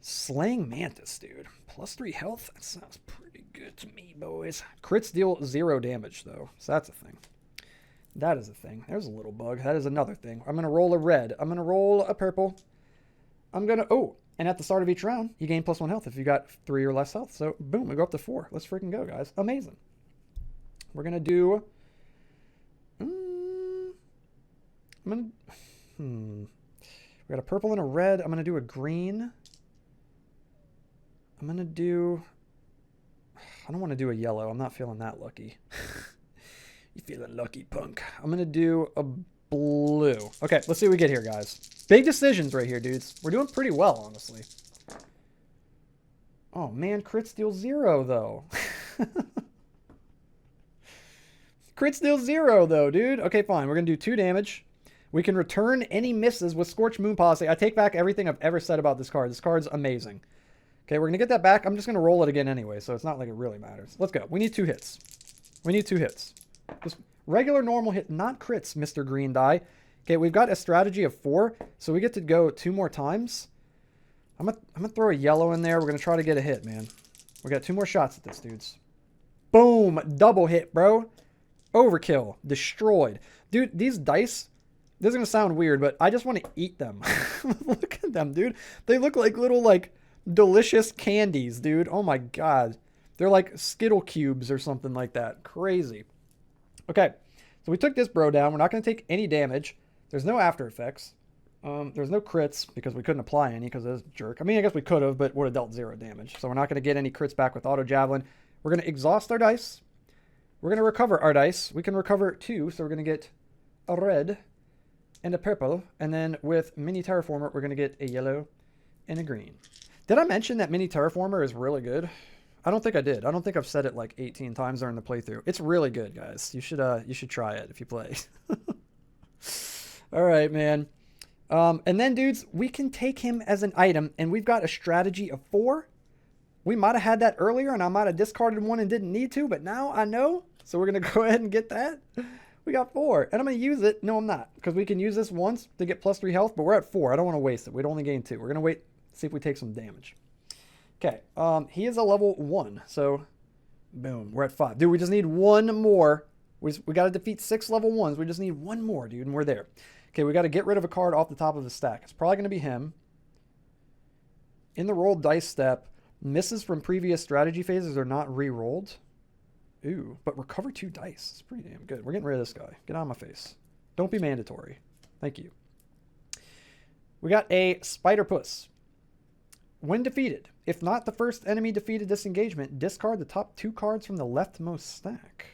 Slaying Mantis, dude. +3 health? That sounds pretty good to me, boys. Crits deal 0 damage, though, so that's a thing. That is a thing. There's a little bug. That is another thing. I'm going to roll a red. I'm going to roll a purple. I'm going to... Oh, and at the start of each round, you gain +1 health if you got 3 or less health. So, boom, we go up to 4. Let's freaking go, guys. Amazing. We're going to do... We got a purple and a red. I'm going to do a green. I'm going to do... I don't want to do a yellow. I'm not feeling that lucky. You feeling lucky, punk. I'm going to do a blue. Okay, let's see what we get here, guys. Big decisions right here, dudes. We're doing pretty well, honestly. Oh, man, crits deal 0, though. Crits deal 0, though, dude. Okay, fine. We're going to do 2 damage. We can return any misses with Scorched Moon Policy. I take back everything I've ever said about this card. This card's amazing. Okay, we're going to get that back. I'm just going to roll it again anyway, so it's not like it really matters. Let's go. We need 2 hits. We need 2 hits. Just regular, normal hit, not crits, Mr. Green Die. Okay, we've got a strategy of 4, so we get to go 2 more times. I'm gonna throw a yellow in there. We're going to try to get a hit, man. We got 2 more shots at this, dudes. Boom! Double hit, bro. Overkill. Destroyed. Dude, these dice, this is going to sound weird, but I just want to eat them. Look at them, dude. They look like little, like, delicious candies, dude. Oh, my God. They're like Skittle cubes or something like that. Crazy. Okay, so we took this bro down. We're not going to take any damage. There's no after effects. There's no crits because we couldn't apply any because it was a jerk. I mean, I guess we could have, but would have dealt 0 damage. So we're not going to get any crits back with Auto Javelin. We're going to exhaust our dice. We're going to recover our dice. We can recover 2, so we're going to get a red and a purple. And then with Mini Terraformer, we're going to get a yellow and a green. Did I mention that Mini Terraformer is really good? I don't think I did. I don't think I've said it like 18 times during the playthrough. It's really good, guys. You should try it if you play. All right, man. And then, dudes, we can take him as an item, and we've got a strategy of 4. We might have had that earlier, and I might have discarded 1 and didn't need to, but now I know. So we're going to go ahead and get that. We got 4, and I'm going to use it. No, I'm not, because we can use this once to get +3 health, but we're at 4. I don't want to waste it. We'd only gain 2. We're going to wait, see if we take some damage. Okay, he is a level 1, so boom, we're at 5. Dude, we just need 1 more. We got to defeat 6 level 1s. We just need 1 more, dude, and we're there. Okay, we got to get rid of a card off the top of the stack. It's probably going to be him. In the rolled dice step, misses from previous strategy phases are not re-rolled. Ooh, but recover 2 dice. It's pretty damn good. We're getting rid of this guy. Get out of my face. Don't be mandatory. Thank you. We got a Spider Puss. When defeated, if not the first enemy defeated this engagement, discard the top 2 cards from the leftmost stack.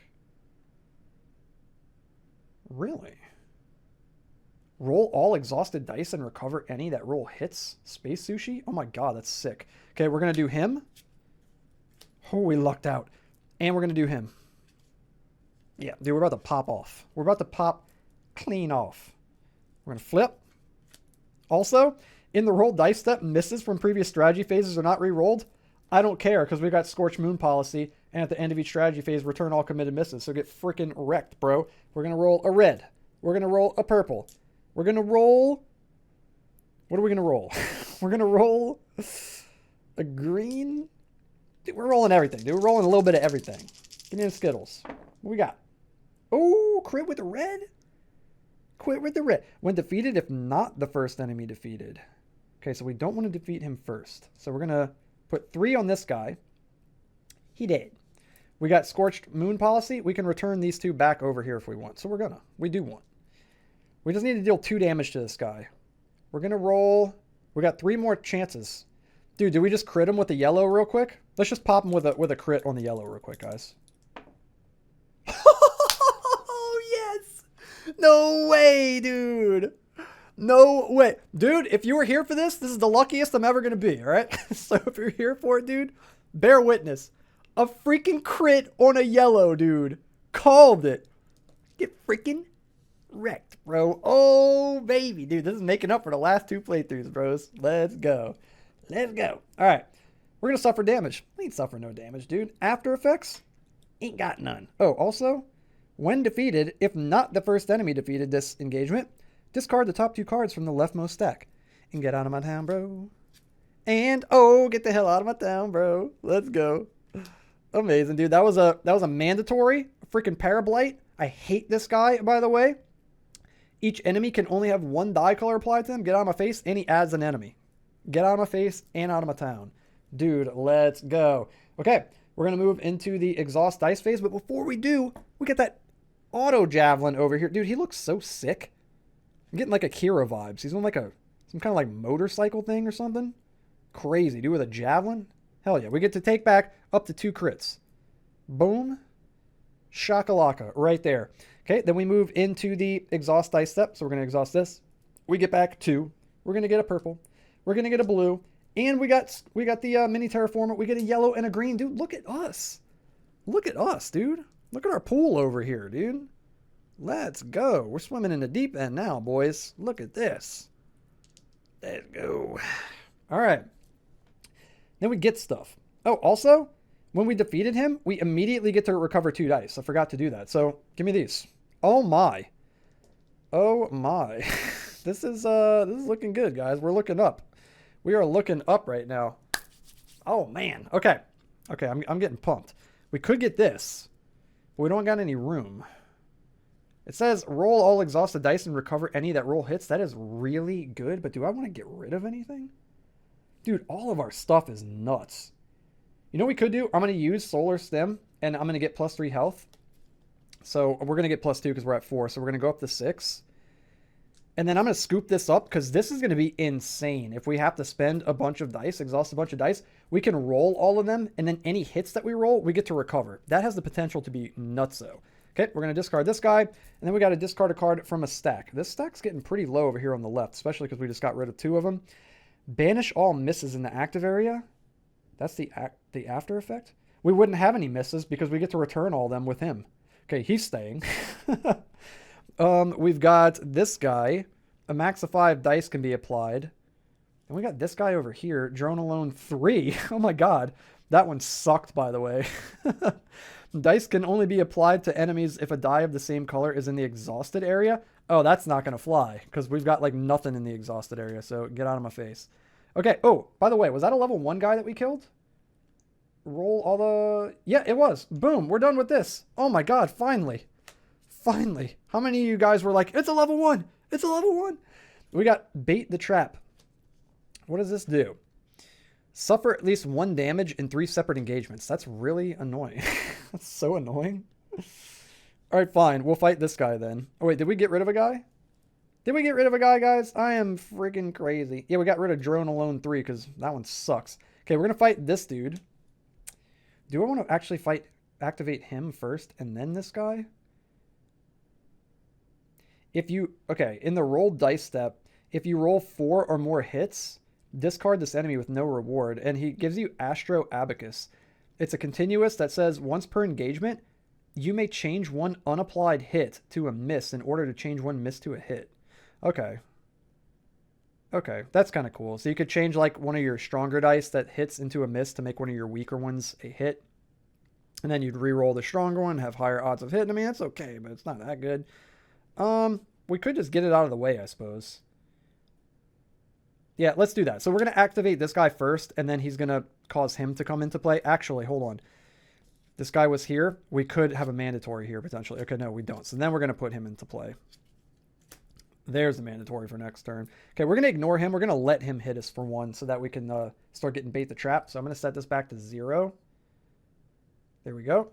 Really? Roll all exhausted dice and recover any that roll hits? Space Sushi? Oh my God, that's sick. Okay, we're going to do him. Oh, we lucked out. And we're going to do him. Yeah, dude, we're about to pop off. We're about to pop clean off. We're going to flip. Also, in the roll dice step, misses from previous strategy phases are not re-rolled. I don't care because we got Scorched Moon Policy, and at the end of each strategy phase, return all committed misses. So get freaking wrecked, bro. We're going to roll a red. We're going to roll a purple. We're going to roll... What are we going to roll? We're going to roll a green. Dude, we're rolling everything. Dude, we're rolling a little bit of everything. Give me the Skittles. What we got? Oh, crit with the red. Quit with the red. When defeated, if not the first enemy defeated. Okay, so we don't want to defeat him first. So we're going to put 3 on this guy. He did. We got Scorched Moon Policy. We can return these 2 back over here if we want. So we're going to. We do want. We just need to deal 2 damage to this guy. We're going to roll. We got 3 more chances. Dude, did we just crit him with the yellow real quick? Let's just pop him with a crit on the yellow real quick, guys. Oh, yes. No way, dude. No way. Dude, if you were here for this, this is the luckiest I'm ever going to be, all right? So if you're here for it, dude, bear witness. A freaking crit on a yellow, dude. Called it. Get freaking wrecked, bro. Oh, baby. Dude, this is making up for the last 2 playthroughs, bros. Let's go. Let's go. All right. We're going to suffer damage. We ain't suffer no damage, dude. After effects? Ain't got none. Oh, also, when defeated, if not the first enemy defeated this engagement, discard the top 2 cards from the leftmost stack. And get out of my town, bro. And, oh, get the hell out of my town, bro. Let's go. Amazing, dude. That was a mandatory freaking Parablight. I hate this guy, by the way. Each enemy can only have 1 dye color applied to them. Get out of my face, and he adds an enemy. Get out of my face and out of my town. Dude, let's go. Okay, we're going to move into the exhaust dice phase, but before we do, we get that auto javelin over here. Dude, he looks so sick. I'm getting like Akira vibes. He's on like some kind of like motorcycle thing or something. Crazy, dude, with a javelin. Hell yeah, we get to take back up to 2 crits. Boom. Shakalaka, right there. Okay, then we move into the exhaust dice step. So we're going to exhaust this. We get back 2. We're going to get a purple. We're going to get a blue. And we got the mini terraformer. We get a yellow and a green. Dude, look at us. Look at us, dude. Look at our pool over here, dude. Let's go. We're swimming in the deep end now, boys. Look at this. Let's go. All right. Then we get stuff. Oh, also, when we defeated him, we immediately get to recover 2 dice. I forgot to do that. So give me these. Oh my. Oh my. This is looking good, guys. We're looking up. We are looking up right now. Oh man. Okay. Okay, I'm getting pumped. We could get this, but we don't got any room. It says roll all exhausted dice and recover any that roll hits. That is really good, but do I want to get rid of anything? Dude, all of our stuff is nuts. You know what we could do? I'm going to use Solar Stem, and I'm going to get +3 health. So we're going to get +2 because we're at 4. So we're going to go up to 6. And then I'm going to scoop this up because this is going to be insane. If we have to spend a bunch of dice, exhaust a bunch of dice, we can roll all of them. And then any hits that we roll, we get to recover. That has the potential to be nutso. Okay, we're going to discard this guy. And then we got to discard a card from a stack. This stack's getting pretty low over here on the left, especially because we just got rid of 2 of them. Banish all misses in the active area. That's the after effect. We wouldn't have any misses because we get to return all of them with him. Okay, he's staying. We've got this guy. A max of 5 dice can be applied. And we got this guy over here. Drone Alone 3. Oh my god. That one sucked, by the way. Dice can only be applied to enemies if a die of the same color is in the exhausted area. Oh, that's not going to fly because we've got like nothing in the exhausted area. So get out of my face. Okay. Oh, by the way, was that a level 1 guy that we killed? Roll all the... Yeah, it was. Boom. We're done with this. Oh my god. Finally. Finally. How many of you guys were like, it's a level 1. It's a level 1. We got Bait the Trap. What does this do? Suffer at least 1 damage in 3 separate engagements. That's really annoying. That's so annoying. All right, fine. We'll fight this guy then. Oh, wait. Did we get rid of a guy? Did we get rid of a guy, guys? I am freaking crazy. Yeah, we got rid of Drone Alone 3 because that one sucks. Okay, we're going to fight this dude. Do I want to actually activate him first and then this guy? Okay, in the roll dice step, if you roll 4 or more hits, discard this enemy with no reward, and he gives you Astro Abacus. It's a continuous that says once per engagement, you may change 1 unapplied hit to a miss in order to change 1 miss to a hit. Okay. Okay, that's kind of cool. So you could change like one of your stronger dice that hits into a miss to make one of your weaker ones a hit. And then you'd re-roll the stronger one, have higher odds of hitting. I mean, that's okay, but it's not that good. We could just get it out of the way, I suppose. Yeah, let's do that. So we're going to activate this guy first, and then he's going to cause him to come into play. Actually, hold on. This guy was here. We could have a mandatory here, potentially. Okay, no, we don't. So then we're going to put him into play. There's the mandatory for next turn. Okay, we're going to ignore him. We're going to let him hit us for 1 so that we can start getting Bait the Trap. So I'm going to set this back to 0. There we go.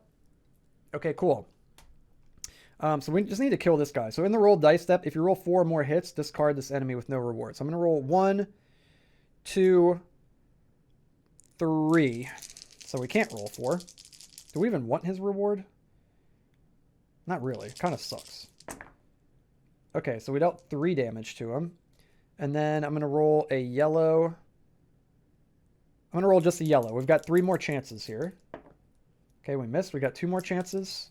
Okay, cool. So we just need to kill this guy. So in the roll dice step, if you roll 4 or more hits, discard this enemy with no reward. So I'm going to roll 1, 2, 3. So we can't roll 4. Do we even want his reward? Not really. Kind of sucks. Okay, so we dealt 3 damage to him. And then I'm going to roll a yellow. I'm going to roll just a yellow. We've got 3 more chances here. Okay, we missed. We got 2 more chances.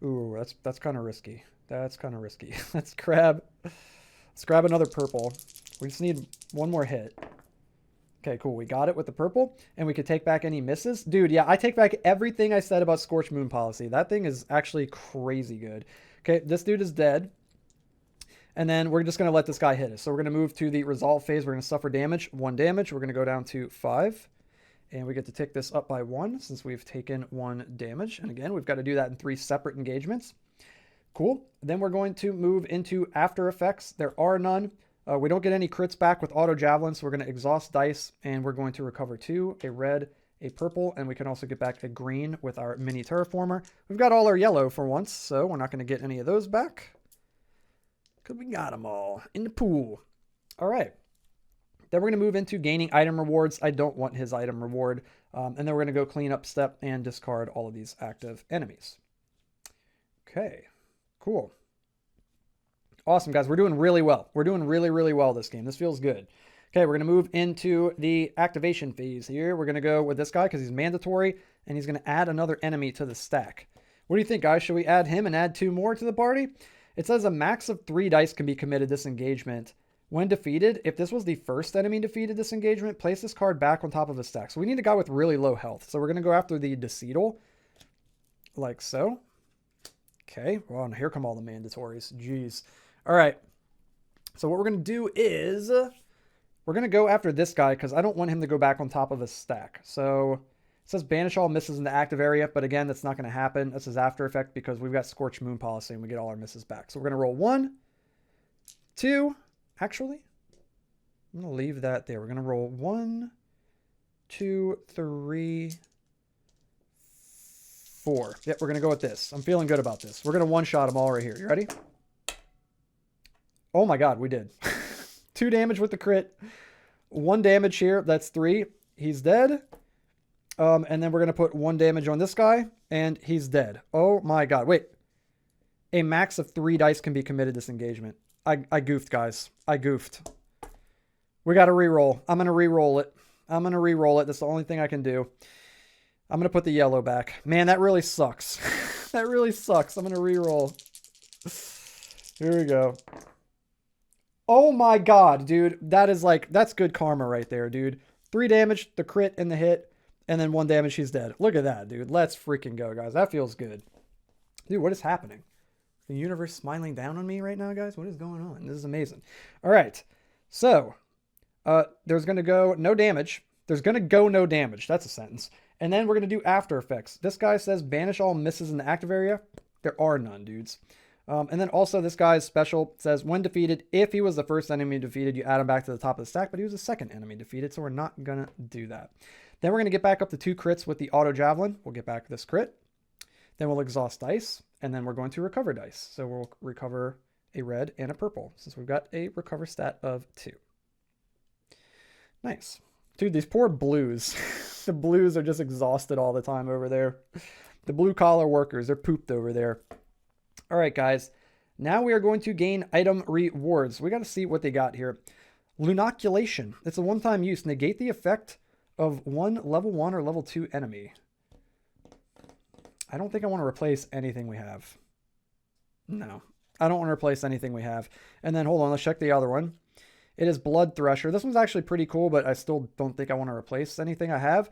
Ooh, that's kind of risky. That's kind of risky. Let's grab another purple. We just need 1 more hit. Okay, cool. We got it with the purple, and we could take back any misses. Dude, yeah, I take back everything I said about Scorched Moon policy. That thing is actually crazy good. Okay, this dude is dead. And then we're just going to let this guy hit us. So we're going to move to the resolve phase. We're going to suffer damage, 1 damage. We're going to go down to 5. And we get to tick this up by 1 since we've taken 1 damage. And again, we've got to do that in 3 separate engagements. Cool. Then we're going to move into after effects. There are none. We don't get any crits back with auto javelin, so we're going to exhaust dice, and we're going to recover 2, a red, a purple, and we can also get back a green with our mini terraformer. We've got all our yellow for once, so we're not going to get any of those back because we got them all in the pool. All right. Then we're going to move into gaining item rewards. I don't want his item reward. And then we're going to go clean up step and discard all of these active enemies. Okay, cool. Awesome, guys. We're doing really well. We're doing really, really well this game. This feels good. Okay, we're going to move into the activation phase here. We're going to go with this guy because he's mandatory, and he's going to add another enemy to the stack. What do you think, guys? Should we add him and add 2 more to the party? It says a max of 3 dice can be committed this engagement. When defeated, if this was the first enemy defeated this engagement, place this card back on top of a stack. So we need a guy with really low health. So we're going to go after the Decedal, like so. Okay, well, and here come all the mandatories. Jeez. All right. So what we're going to do is we're going to go after this guy because I don't want him to go back on top of a stack. So it says banish all misses in the active area, but again, that's not going to happen. This is after effect because we've got Scorched Moon policy and we get all our misses back. So we're going to roll 1, 2. Actually, I'm going to leave that there. We're going to roll 1, 2, 3, 4. Yep, we're going to go with this. I'm feeling good about this. We're going to one-shot them all right here. You ready? Oh my god, we did. 2 damage with the crit. 1 damage here. That's 3. He's dead. And then we're going to put 1 damage on this guy, and he's dead. Oh my god. Wait. A max of 3 dice can be committed this engagement. I goofed, guys. I goofed. We got to re-roll. I'm going to re-roll it. I'm going to re-roll it. That's the only thing I can do. I'm going to put the yellow back. Man, that really sucks. That really sucks. I'm going to re-roll. Here we go. Oh my god, dude. That is like, that's good karma right there, dude. 3 damage, the crit and the hit, and then 1 damage, he's dead. Look at that, dude. Let's freaking go, guys. That feels good. Dude, what is happening? The universe smiling down on me right now, guys? What is going on? This is amazing. All right. So, there's going to go no damage. There's going to go no damage. That's a sentence. And then we're going to do after effects. This guy says banish all misses in the active area. There are none, dudes. And then also this guy's special says when defeated, if he was the first enemy defeated, you add him back to the top of the stack, but he was the second enemy defeated, so we're not going to do that. Then we're going to get back up to 2 crits with the auto javelin. We'll get back this crit. Then we'll exhaust dice, and then we're going to recover dice. So we'll recover a red and a purple, since we've got a recover stat of 2. Nice. Dude, these poor blues. The blues are just exhausted all the time over there. The blue-collar workers, they're pooped over there. All right, guys. Now we are going to gain item rewards. We got to see what they got here. Lunoculation. It's a one-time use. Negate the effect of one level 1 or level 2 enemy. I don't think I want to replace anything we have. No, I don't want to replace anything we have. And then hold on, let's check the other one. It is Blood Thresher. This one's actually pretty cool, but I still don't think I want to replace anything I have.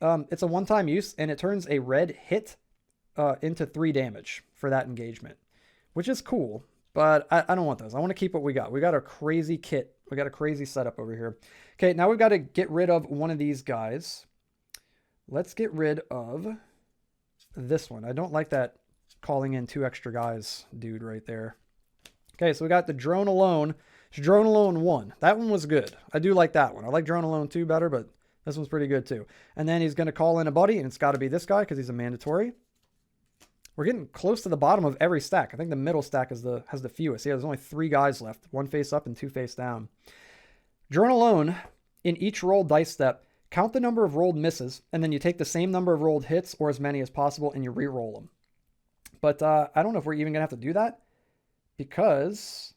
It's a one-time use, and it turns a red hit into 3 damage for that engagement, which is cool, but I don't want those. I want to keep what we got. We got a crazy kit. We got a crazy setup over here. Okay, now we've got to get rid of one of these guys. Let's get rid of this one. I don't like that calling in 2 extra guys dude right there. Okay, so we got the Drone Alone. It's Drone Alone 1. That one was good. I do like that one. I like Drone Alone 2 better, but this one's pretty good too. And then he's going to call in a buddy, and it's got to be this guy because he's a mandatory. We're getting close to the bottom of every stack. I think the middle stack has the fewest. Yeah, there's only 3 guys left. 1 face up and 2 face down. Drone Alone, in each rolled dice step, count the number of rolled misses, and then you take the same number of rolled hits or as many as possible, and you re-roll them. But I don't know if we're even going to have to do that because,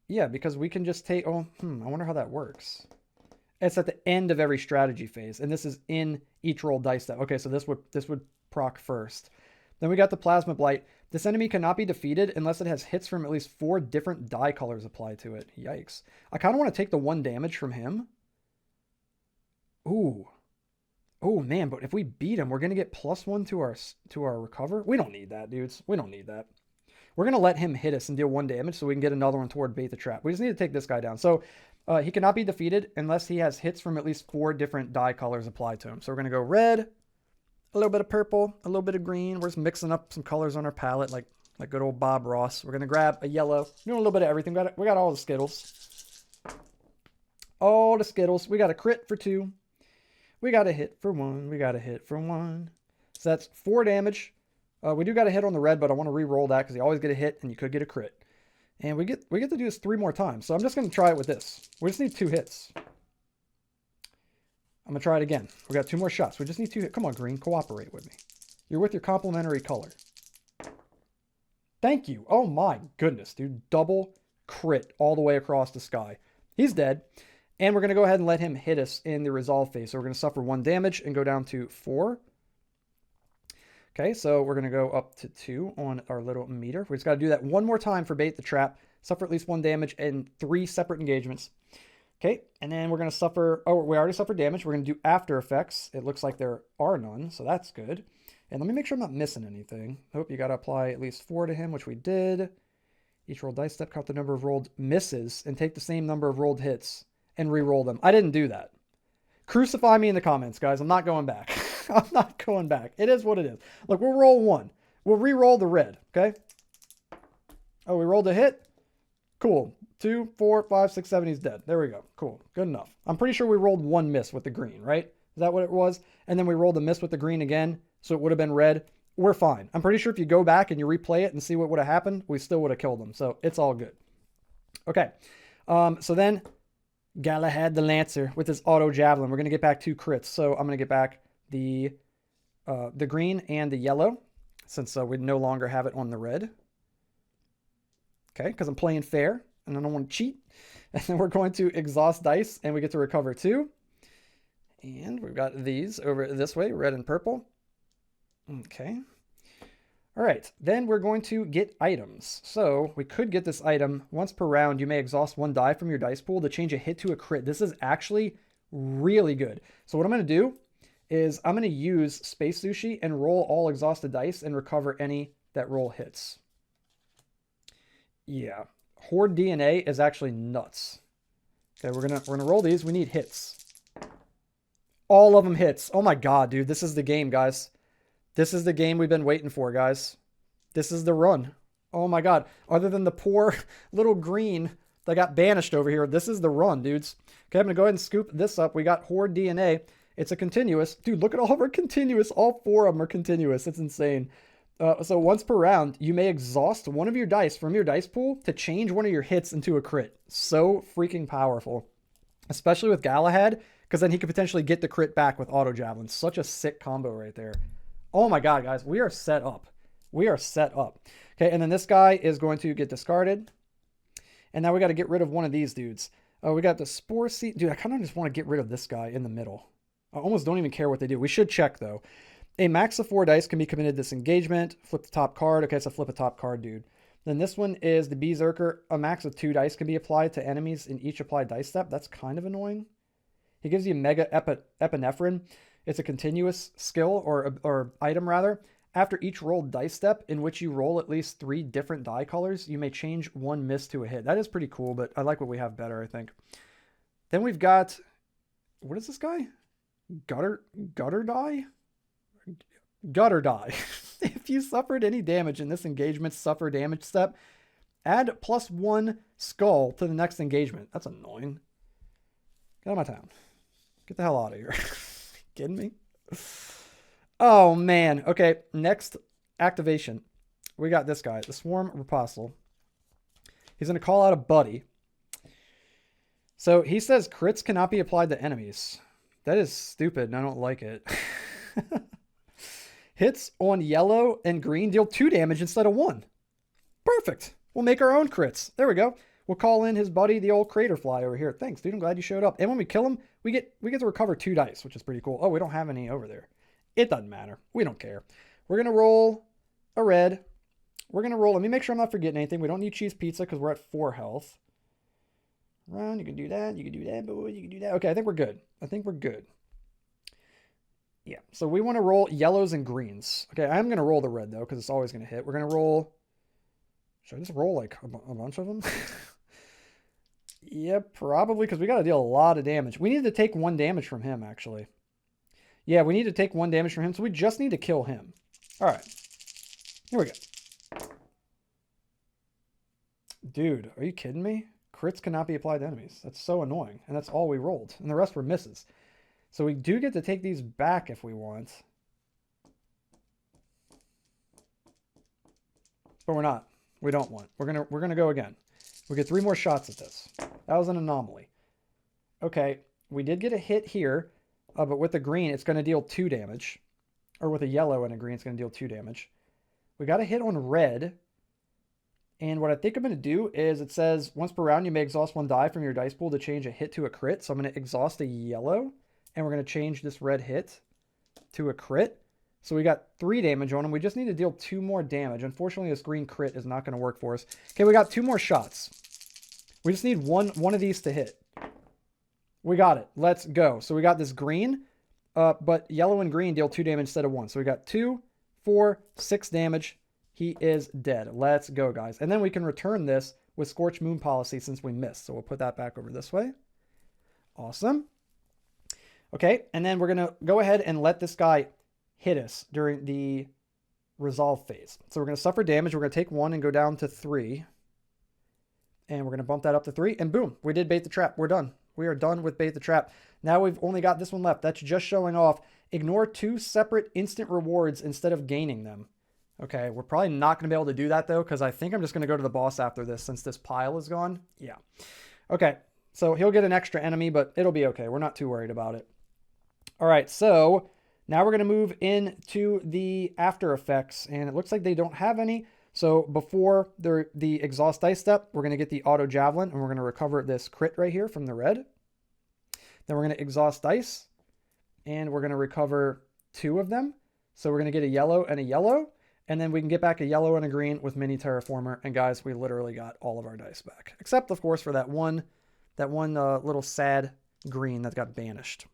yeah, because we can just take, I wonder how that works. It's at the end of every strategy phase, and this is in each rolled dice step. Okay, so this would proc first. Then we got the Plasma Blight. This enemy cannot be defeated unless it has hits from at least 4 different die colors applied to it. Yikes. I kind of want to take the 1 damage from him. Ooh. Oh, man, but if we beat him, we're going to get +1 to our recover. We don't need that, dudes. We don't need that. We're going to let him hit us and deal 1 damage so we can get another one toward bait the trap. We just need to take this guy down. So he cannot be defeated unless he has hits from at least 4 different dye colors applied to him. So we're going to go red, a little bit of purple, a little bit of green. We're just mixing up some colors on our palette like good old Bob Ross. We're going to grab a yellow. Doing a little bit of everything. We got all the Skittles. All the Skittles. We got a crit for 2. We got a hit for 1. We got a hit for 1. So that's 4 damage. We do got a hit on the red, but I want to re-roll that because you always get a hit and you could get a crit. And we get to do this 3 more times. So I'm just going to try it with this. We just need 2 hits. I'm going to try it again. We got 2 more shots. We just need 2 hits. Come on, green. Cooperate with me. You're with your complementary color. Thank you. Oh my goodness, dude. Double crit all the way across the sky. He's dead. And we're going to go ahead and let him hit us in the resolve phase. So we're going to suffer 1 damage and go down to 4. Okay, so we're going to go up to 2 on our little meter. We just got to do that 1 more time for bait the trap. Suffer at least 1 damage in 3 separate engagements. Okay, and then we're going to suffer... Oh, we already suffered damage. We're going to do after effects. It looks like there are none, so that's good. And let me make sure I'm not missing anything. Hope you got to apply at least 4 to him, which we did. Each roll dice step, count the number of rolled misses, and take the same number of rolled hits and re-roll them. I didn't do that. Crucify me in the comments, guys. I'm not going back. I'm not going back. It is what it is. Look, we'll roll 1. We'll re-roll the red, okay? Oh, we rolled a hit? Cool. 2, 4, 5, 6, 7. He's dead. There we go. Cool. Good enough. I'm pretty sure we rolled 1 miss with the green, right? Is that what it was? And then we rolled a miss with the green again, so it would have been red. We're fine. I'm pretty sure if you go back and you replay it and see what would have happened, we still would have killed them. So it's all good. Okay. So then Galahad the Lancer with his auto javelin. We're going to get back 2 crits. So I'm going to get back the green and the yellow since we no longer have it on the red. Okay, because I'm playing fair and I don't want to cheat. And then we're going to exhaust dice and we get to recover 2. And we've got these over this way, red and purple. Okay. All right, then we're going to get items. So we could get this item. Once per round, you may exhaust 1 die from your dice pool to change a hit to a crit. This is actually really good. So what I'm going to do is I'm going to use Space Sushi and roll all exhausted dice and recover any that roll hits. Yeah, Horde DNA is actually nuts. Okay, we're gonna roll these. We need hits. All of them hits. Oh my god, dude, this is the game, guys. This is the game we've been waiting for, guys. This is the run. Oh my god. Other than the poor little green that got banished over here, this is the run, dudes. Okay, I'm going to go ahead and scoop this up. We got Horde DNA. It's a continuous. Dude, look at all of our continuous. All 4 of them are continuous. It's insane. So once per round, you may exhaust 1 of your dice from your dice pool to change 1 of your hits into a crit. So freaking powerful. Especially with Galahad, because then he could potentially get the crit back with auto javelin. Such a sick combo right there. Oh my god, guys, we are set up. We are set up. Okay, and then this guy is going to get discarded. And now we got to get rid of one of these dudes. Oh, we got the Spore Seed. Dude, I kind of just want to get rid of this guy in the middle. I almost don't even care what they do. We should check, though. A max of 4 dice can be committed this engagement. Flip the top card. Okay, so flip a top card, dude. Then this one is the Berserker. A max of 2 dice can be applied to enemies in each applied dice step. That's kind of annoying. He gives you Mega Epinephrine. It's a continuous skill or item rather. After each rolled dice step in which you roll at least 3 different die colors, you may change 1 miss to a hit. That is pretty cool, but I like what we have better, I think. Then we've got, what is this guy? Gutter die? Gutter die. If you suffered any damage in this engagement suffer damage step, add +1 skull to the next engagement. That's annoying. Get out of my town. Get the hell out of here. Kidding me? Oh, man. Okay, next activation. We got this guy, the Swarm Riposte. He's going to call out a buddy. So he says crits cannot be applied to enemies. That is stupid, and I don't like it. Hits on yellow and green deal 2 damage instead of 1. Perfect. We'll make our own crits. There we go. We'll call in his buddy, the old Crater Fly over here. Thanks, dude. I'm glad you showed up. And when we kill him, we get to recover 2 dice, which is pretty cool. Oh, we don't have any over there. It doesn't matter. We don't care. We're going to roll a red. We're going to roll. Let me make sure I'm not forgetting anything. We don't need cheese pizza because we're at 4 health. Run. You can do that. You can do that, boy. You can do that. Okay, I think we're good. I think we're good. So we want to roll yellows and greens. Okay, I'm going to roll the red, though, because it's always going to hit. We're going to roll... Should I just roll, like, a bunch of them? Yeah, probably, because we got to deal a lot of damage. We need to take 1 damage from him, actually. Yeah, we need to take 1 damage from him, so we just need to kill him. All right. Here we go. Dude, are you kidding me? Crits cannot be applied to enemies. That's so annoying. And that's all we rolled. And the rest were misses. So we do get to take these back if we want. But we're not. We don't want. We're gonna go again. We get 3 more shots at this. That was an anomaly. Okay, we did get a hit here, but with the green, it's going to deal 2 damage. Or with a yellow and a green, it's going to deal 2 damage. We got a hit on red. And what I think I'm going to do is it says, once per round, you may exhaust 1 die from your dice pool to change a hit to a crit. So I'm going to exhaust a yellow, and we're going to change this red hit to a crit. So we got 3 damage on him. We just need to deal 2 more damage. Unfortunately, this green crit is not going to work for us. Okay, we got 2 more shots. We just need one of these to hit. We got it. Let's go. So we got this green, but yellow and green deal 2 damage instead of 1. So we got 2, 4, 6 damage. He is dead. Let's go, guys. And then we can return this with Scorched Moon policy since we missed. So we'll put that back over this way. Awesome. Okay, and then we're going to go ahead and let this guy hit us during the resolve phase. So we're going to suffer damage. We're going to take 1 and go down to 3. And we're going to bump that up to 3. And boom, we did bait the trap. We're done. We are done with bait the trap. Now we've only got this one left. That's just showing off. Ignore 2 separate instant rewards instead of gaining them. Okay, we're probably not going to be able to do that, though, because I think I'm just going to go to the boss after this since this pile is gone. Yeah. Okay, so he'll get an extra enemy, but it'll be okay. We're not too worried about it. All right, so now we're going to move into the after effects, and it looks like they don't have any. So before the exhaust dice step, we're going to get the auto javelin, and we're going to recover this crit right here from the red. Then we're going to exhaust dice, and we're going to recover 2 of them. So we're going to get a yellow and a yellow, and then we can get back a yellow and a green with mini terraformer. And guys, we literally got all of our dice back, except of course for that one little sad green that got banished.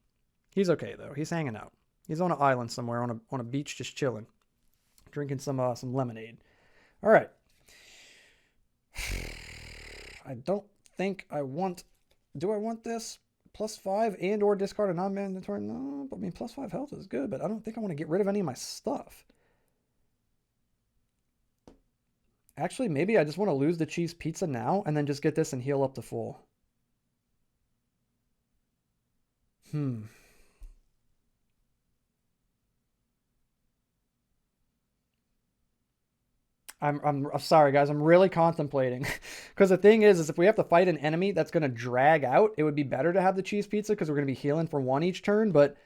He's okay though. He's hanging out. He's on an island somewhere on a beach, just chilling, drinking some lemonade. All right. I don't think I want... Do I want this? +5 and or discard a non-mandatory? No, but I mean, +5 health is good, but I don't think I want to get rid of any of my stuff. Actually, maybe I just want to lose the cheese pizza now and then just get this and heal up to full. I'm sorry, guys. I'm really contemplating. Because the thing is if we have to fight an enemy that's going to drag out, it would be better to have the cheese pizza because we're going to be healing for 1 each turn. But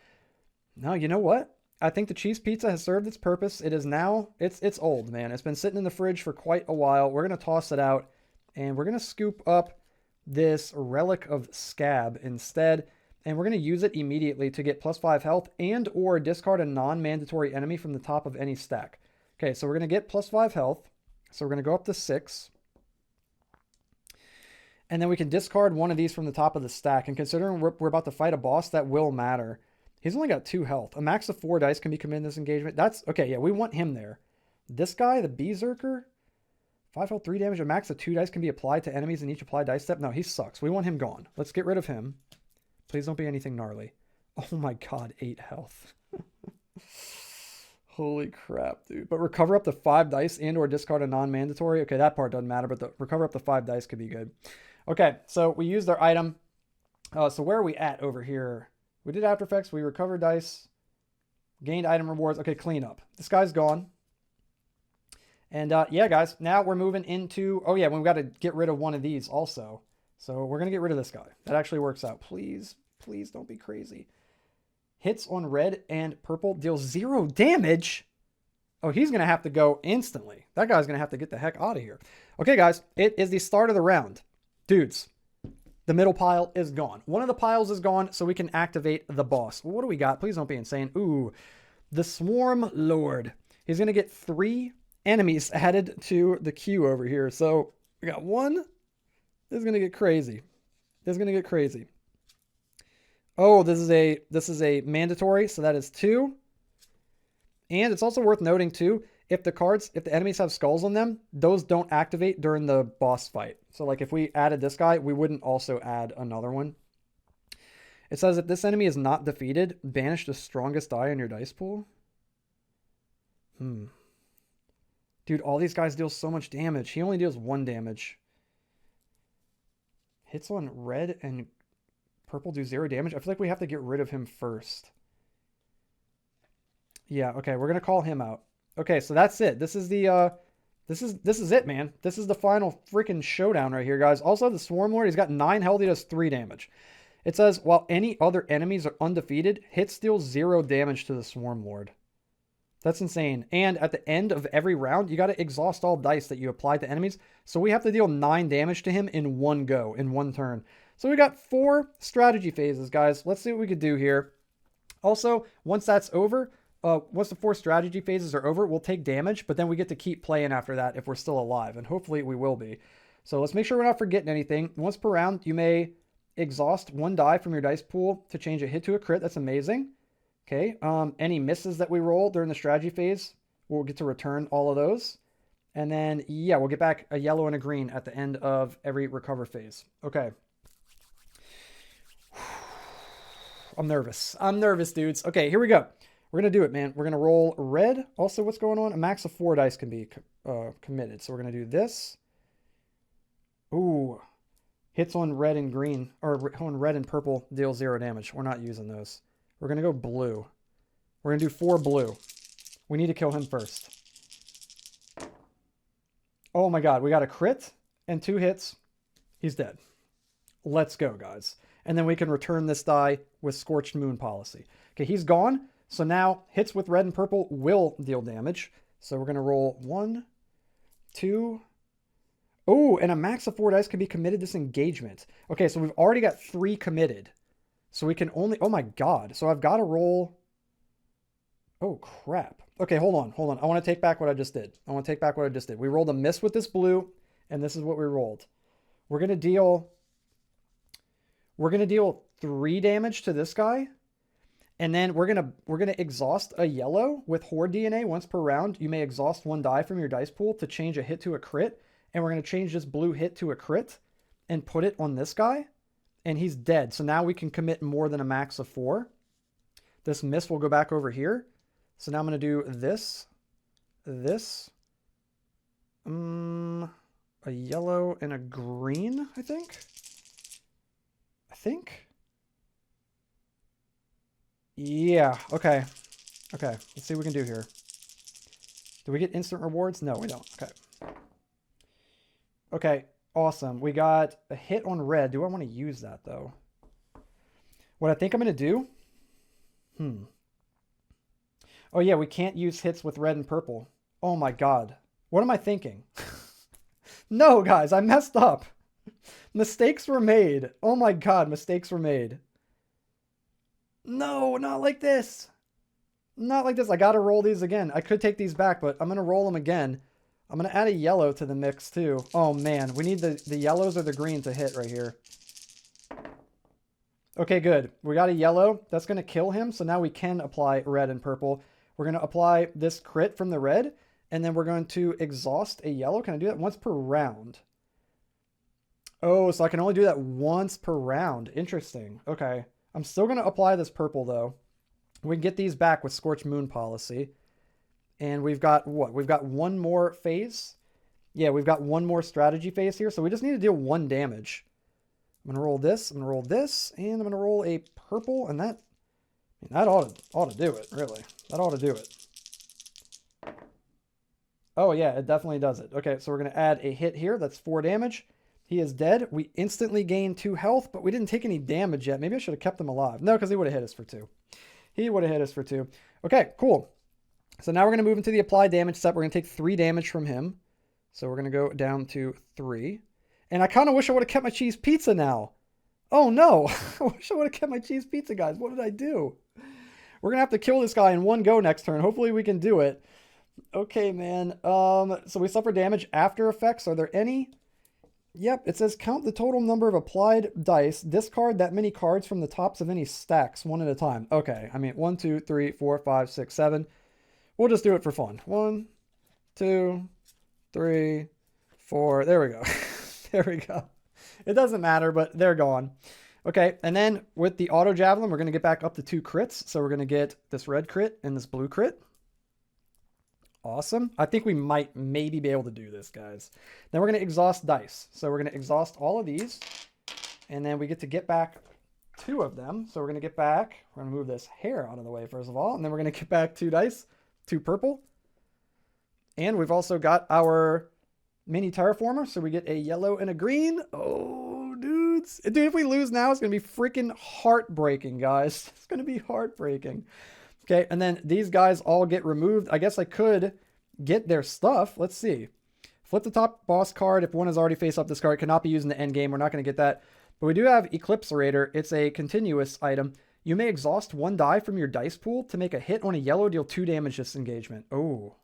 no, you know what? I think the cheese pizza has served its purpose. It is now, it's old, man. It's been sitting in the fridge for quite a while. We're going to toss it out, and we're going to scoop up this Relic of Scab instead. And we're going to use it immediately to get +5 health and or discard a non-mandatory enemy from the top of any stack. Okay, so we're going to get +5 health. So we're going to go up to 6. And then we can discard one of these from the top of the stack. And considering we're about to fight a boss, that will matter. He's only got 2 health. A max of 4 dice can be committed in this engagement. That's, okay, yeah, we want him there. This guy, the Berserker, 5 health, 3 damage. A max of 2 dice can be applied to enemies in each applied dice step. No, he sucks. We want him gone. Let's get rid of him. Please don't be anything gnarly. Oh my god, 8 health. Holy crap, dude. But recover up to 5 dice and or discard a non-mandatory. Okay, that part doesn't matter, but the recover up to 5 dice could be good. Okay, so we used our item. So where are we at over here? We did after effects. We recovered dice. Gained item rewards. Okay, clean up. This guy's gone. And yeah, guys, now we're moving into... Oh yeah, we've got to get rid of one of these also. So we're going to get rid of this guy. That actually works out. Please, please don't be crazy. Hits on red and purple deals 0 damage. Oh, he's going to have to go instantly. That guy's going to have to get the heck out of here. Okay, guys, it is the start of the round. Dudes, the middle pile is gone. One of the piles is gone, so we can activate the boss. What do we got? Please don't be insane. Ooh, the Swarm Lord. He's going to get 3 enemies added to the queue over here. So we got 1. This is going to get crazy. This is going to get crazy. Oh, this is a mandatory, so that is 2. And it's also worth noting too, if the enemies have skulls on them, those don't activate during the boss fight. So like if we added this guy, we wouldn't also add another one. It says if this enemy is not defeated, banish the strongest die in your dice pool. Dude, all these guys deal so much damage. He only deals 1 damage. Hits on red and purple do 0 damage. I feel like we have to get rid of him first. Yeah, okay, we're gonna call him out. Okay, so that's it. This is the this is it, man. This is the final freaking showdown right here, guys. Also, the Swarm Lord, he's got 9 health, he does 3 damage. It says while any other enemies are undefeated, hits deal 0 damage to the Swarm Lord. That's insane. And at the end of every round, you got to exhaust all dice that you applied to enemies. So we have to deal 9 damage to him in one go, in one turn. So we got 4 strategy phases, guys. Let's see what we could do here. Also, once that's over, once the 4 strategy phases are over, we'll take damage, but then we get to keep playing after that if we're still alive, and hopefully we will be. So let's make sure we're not forgetting anything. Once per round, you may exhaust 1 die from your dice pool to change a hit to a crit. That's amazing. Okay, any misses that we roll during the strategy phase, we'll get to return all of those. And then, yeah, we'll get back a yellow and a green at the end of every recover phase. Okay. I'm nervous. I'm nervous, dudes. Okay, here we go. We're going to do it, man. We're going to roll red. Also, what's going on? A max of 4 dice can be committed. So we're going to do this. Ooh. Hits on red and green, or on red and purple deal 0 damage. We're not using those. We're going to go blue. We're going to do 4 blue. We need to kill him first. Oh my god, we got a crit and 2 hits. He's dead. Let's go, guys. And then we can return this die with Scorched Moon policy. Okay, he's gone. So now hits with red and purple will deal damage. So we're going to roll 1, 2. Oh, and a max of 4 dice can be committed this engagement. Okay, so we've already got 3 committed. So we can only, oh my god. So I've got to roll. Oh crap. Okay, hold on. I want to take back what I just did. We rolled a miss with this blue, and this is what we rolled. We're going to deal 3 damage to this guy. And then we're going to exhaust a yellow with Horde DNA once per round. You may exhaust 1 die from your dice pool to change a hit to a crit. And we're going to change this blue hit to a crit and put it on this guy. And he's dead. So now we can commit more than a max of 4. This miss will go back over here. So now I'm going to do this. A yellow and a green, I think. Yeah, okay. Okay, let's see what we can do here. Do we get instant rewards? No, we don't. Okay. Okay. Awesome. We got a hit on red. Do I want to use that, though? What I think I'm going to do... Oh, yeah, we can't use hits with red and purple. Oh, my God. What am I thinking? No, guys, I messed up. Mistakes were made. Oh, my God, mistakes were made. No, not like this. Not like this. I got to roll these again. I could take these back, but I'm going to roll them again. I'm going to add a yellow to the mix, too. Oh, man. We need the yellows or the green to hit right here. Okay, good. We got a yellow. That's going to kill him, so now we can apply red and purple. We're going to apply this crit from the red, and then we're going to exhaust a yellow. Can I do that once per round? Oh, so I can only do that once per round. Interesting. Okay. I'm still going to apply this purple, though. We can get these back with Scorched Moon policy. And we've got what? We've got 1 more phase. Yeah, we've got 1 more strategy phase here. So we just need to deal 1 damage. I'm going to roll this. I'm going to roll this. And I'm going to roll a purple. And that ought to do it, really. That ought to do it. Oh, yeah, it definitely does it. Okay, so we're going to add a hit here. That's 4 damage. He is dead. We instantly gained 2 health, but we didn't take any damage yet. Maybe I should have kept him alive. No, because he would have hit us for 2. Okay, cool. So now we're going to move into the apply damage step. We're going to take 3 damage from him. So we're going to go down to 3. And I kind of wish I would have kept my cheese pizza now. Oh, no. I wish I would have kept my cheese pizza, guys. What did I do? We're going to have to kill this guy in 1 go next turn. Hopefully we can do it. Okay, man. So we suffer damage after effects. Are there any? Yep, it says count the total number of applied dice. Discard that many cards from the tops of any stacks one at a time. Okay, I mean 1, 2, 3, 4, 5, 6, 7. We'll just do it for fun. 1, 2, 3, 4. There we go. There we go. It doesn't matter, but they're gone. Okay, and then with the auto javelin, we're going to get back up to 2 crits. So we're going to get this red crit and this blue crit. Awesome. I think we might maybe be able to do this, guys. Then we're going to exhaust dice. So we're going to exhaust all of these. And then we get to get back 2 of them. So we're going to get back. We're going to move this hair out of the way, first of all. And then we're going to get back 2 dice. 2 purple. And we've also got our mini terraformer. So we get a yellow and a green. Oh, dudes. Dude, if we lose now, it's going to be freaking heartbreaking, guys. It's going to be heartbreaking. Okay, and then these guys all get removed. I guess I could get their stuff. Let's see. Flip the top boss card. If one is already face up, this card cannot be used in the end game. We're not going to get that. But we do have Eclipserator. It's a continuous item. You may exhaust 1 die from your dice pool to make a hit on a yellow, deal 2 damage this engagement. Oh,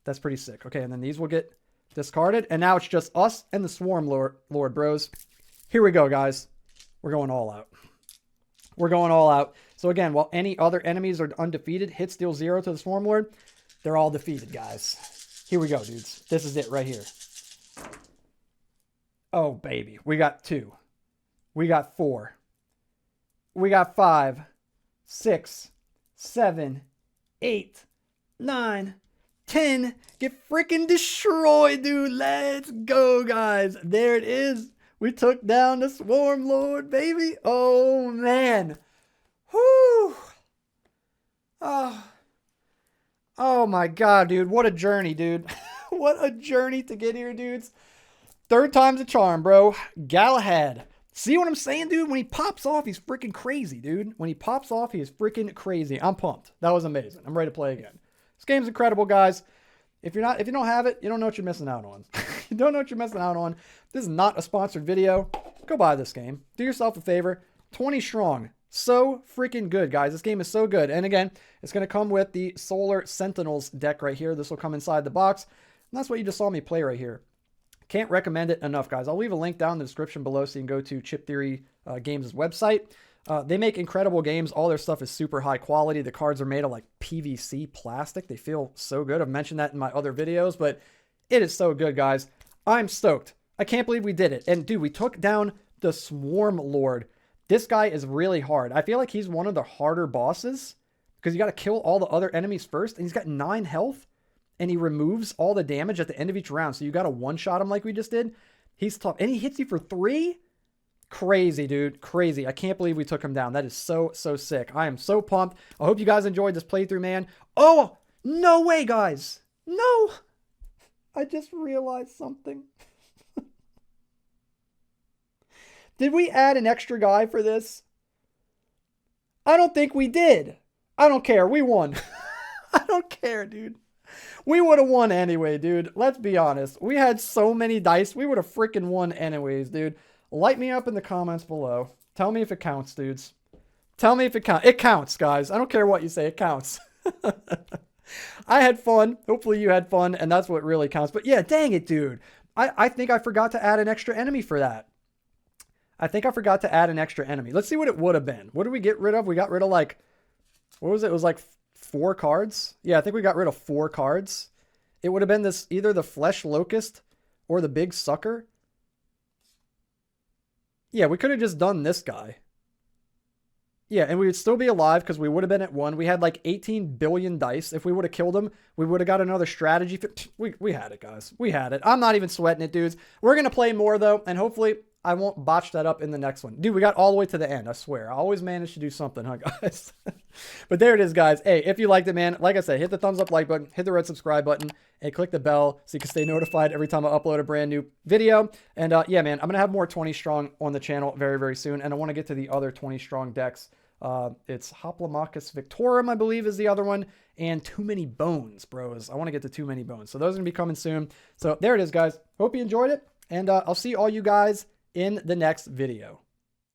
that's pretty sick. Okay, and then these will get discarded. And now it's just us and the Swarm Lord bros. Here we go, guys. We're going all out. We're going all out. So again, while any other enemies are undefeated, hits deal 0 to the Swarm Lord, they're all defeated, guys. Here we go, dudes. This is it right here. Oh, baby. We got 2. We got 4. We got 5, 6, 7, 8, 9, 10. Get freaking destroyed, dude. Let's go, guys. There it is. We took down the Swarm Lord, baby. Oh, man. Whew. Oh my God, dude. What a journey, dude. What a journey to get here, dudes. 3rd time's a charm, bro. Galahad. See what I'm saying, dude? When he pops off, he's freaking crazy, dude. When he pops off, he is freaking crazy. I'm pumped. That was amazing. I'm ready to play again. This game's incredible, guys. If you don't have it, you don't know what you're missing out on. You don't know what you're missing out on. This is not a sponsored video. Go buy this game. Do yourself a favor. 20 strong. So freaking good, guys. This game is so good. And again, it's going to come with the Solar Sentinels deck right here. This will come inside the box. And that's what you just saw me play right here. Can't recommend it enough, guys. I'll leave a link down in the description below so you can go to Chip Theory Games' website. They make incredible games. All their stuff is super high quality. The cards are made of like PVC plastic. They feel so good. I've mentioned that in my other videos, but it is so good, guys. I'm stoked. I can't believe we did it. And dude, we took down the Swarm Lord. This guy is really hard. I feel like he's one of the harder bosses because you got to kill all the other enemies first. And he's got 9 health and he removes all the damage at the end of each round. So you got to one-shot him like we just did. He's tough. And he hits you for 3? Crazy, dude. Crazy. I can't believe we took him down. That is so, so sick. I am so pumped. I hope you guys enjoyed this playthrough, man. Oh, no way, guys. No. I just realized something. Did we add an extra guy for this? I don't think we did. I don't care. We won. I don't care, dude. We would have won anyway, dude. Let's be honest. We had so many dice. We would have freaking won anyways, dude. Light me up in the comments below. Tell me if it counts, dudes. Tell me if it counts. It counts, guys. I don't care what you say. It counts. I had fun. Hopefully you had fun, and that's what really counts. But yeah, dang it, dude. I think I forgot to add an extra enemy for that. I think I forgot to add an extra enemy. Let's see what it would have been. What did we get rid of? We got rid of like, what was it? It was like 4 cards. Yeah, I think we got rid of 4 cards. It would have been this, either the Flesh Locust or the Big Sucker. Yeah, we could have just done this guy. Yeah, and we would still be alive because we would have been at 1. We had like 18 billion dice. If we would have killed him, we would have got another strategy. We had it, guys. We had it. I'm not even sweating it, dudes. We're going to play more, though, and hopefully I won't botch that up in the next one. Dude, we got all the way to the end, I swear. I always manage to do something, huh, guys? But there it is, guys. Hey, if you liked it, man, like I said, hit the thumbs up like button, hit the red subscribe button, and click the bell so you can stay notified every time I upload a brand new video. And yeah, man, I'm going to have more 20 strong on the channel very, very soon. And I want to get to the other 20 strong decks. It's Hoplomachus Victorum, I believe, is the other one. And Too Many Bones, bros. I want to get to Too Many Bones. So those are going to be coming soon. So there it is, guys. Hope you enjoyed it. And I'll see all you guys in the next video.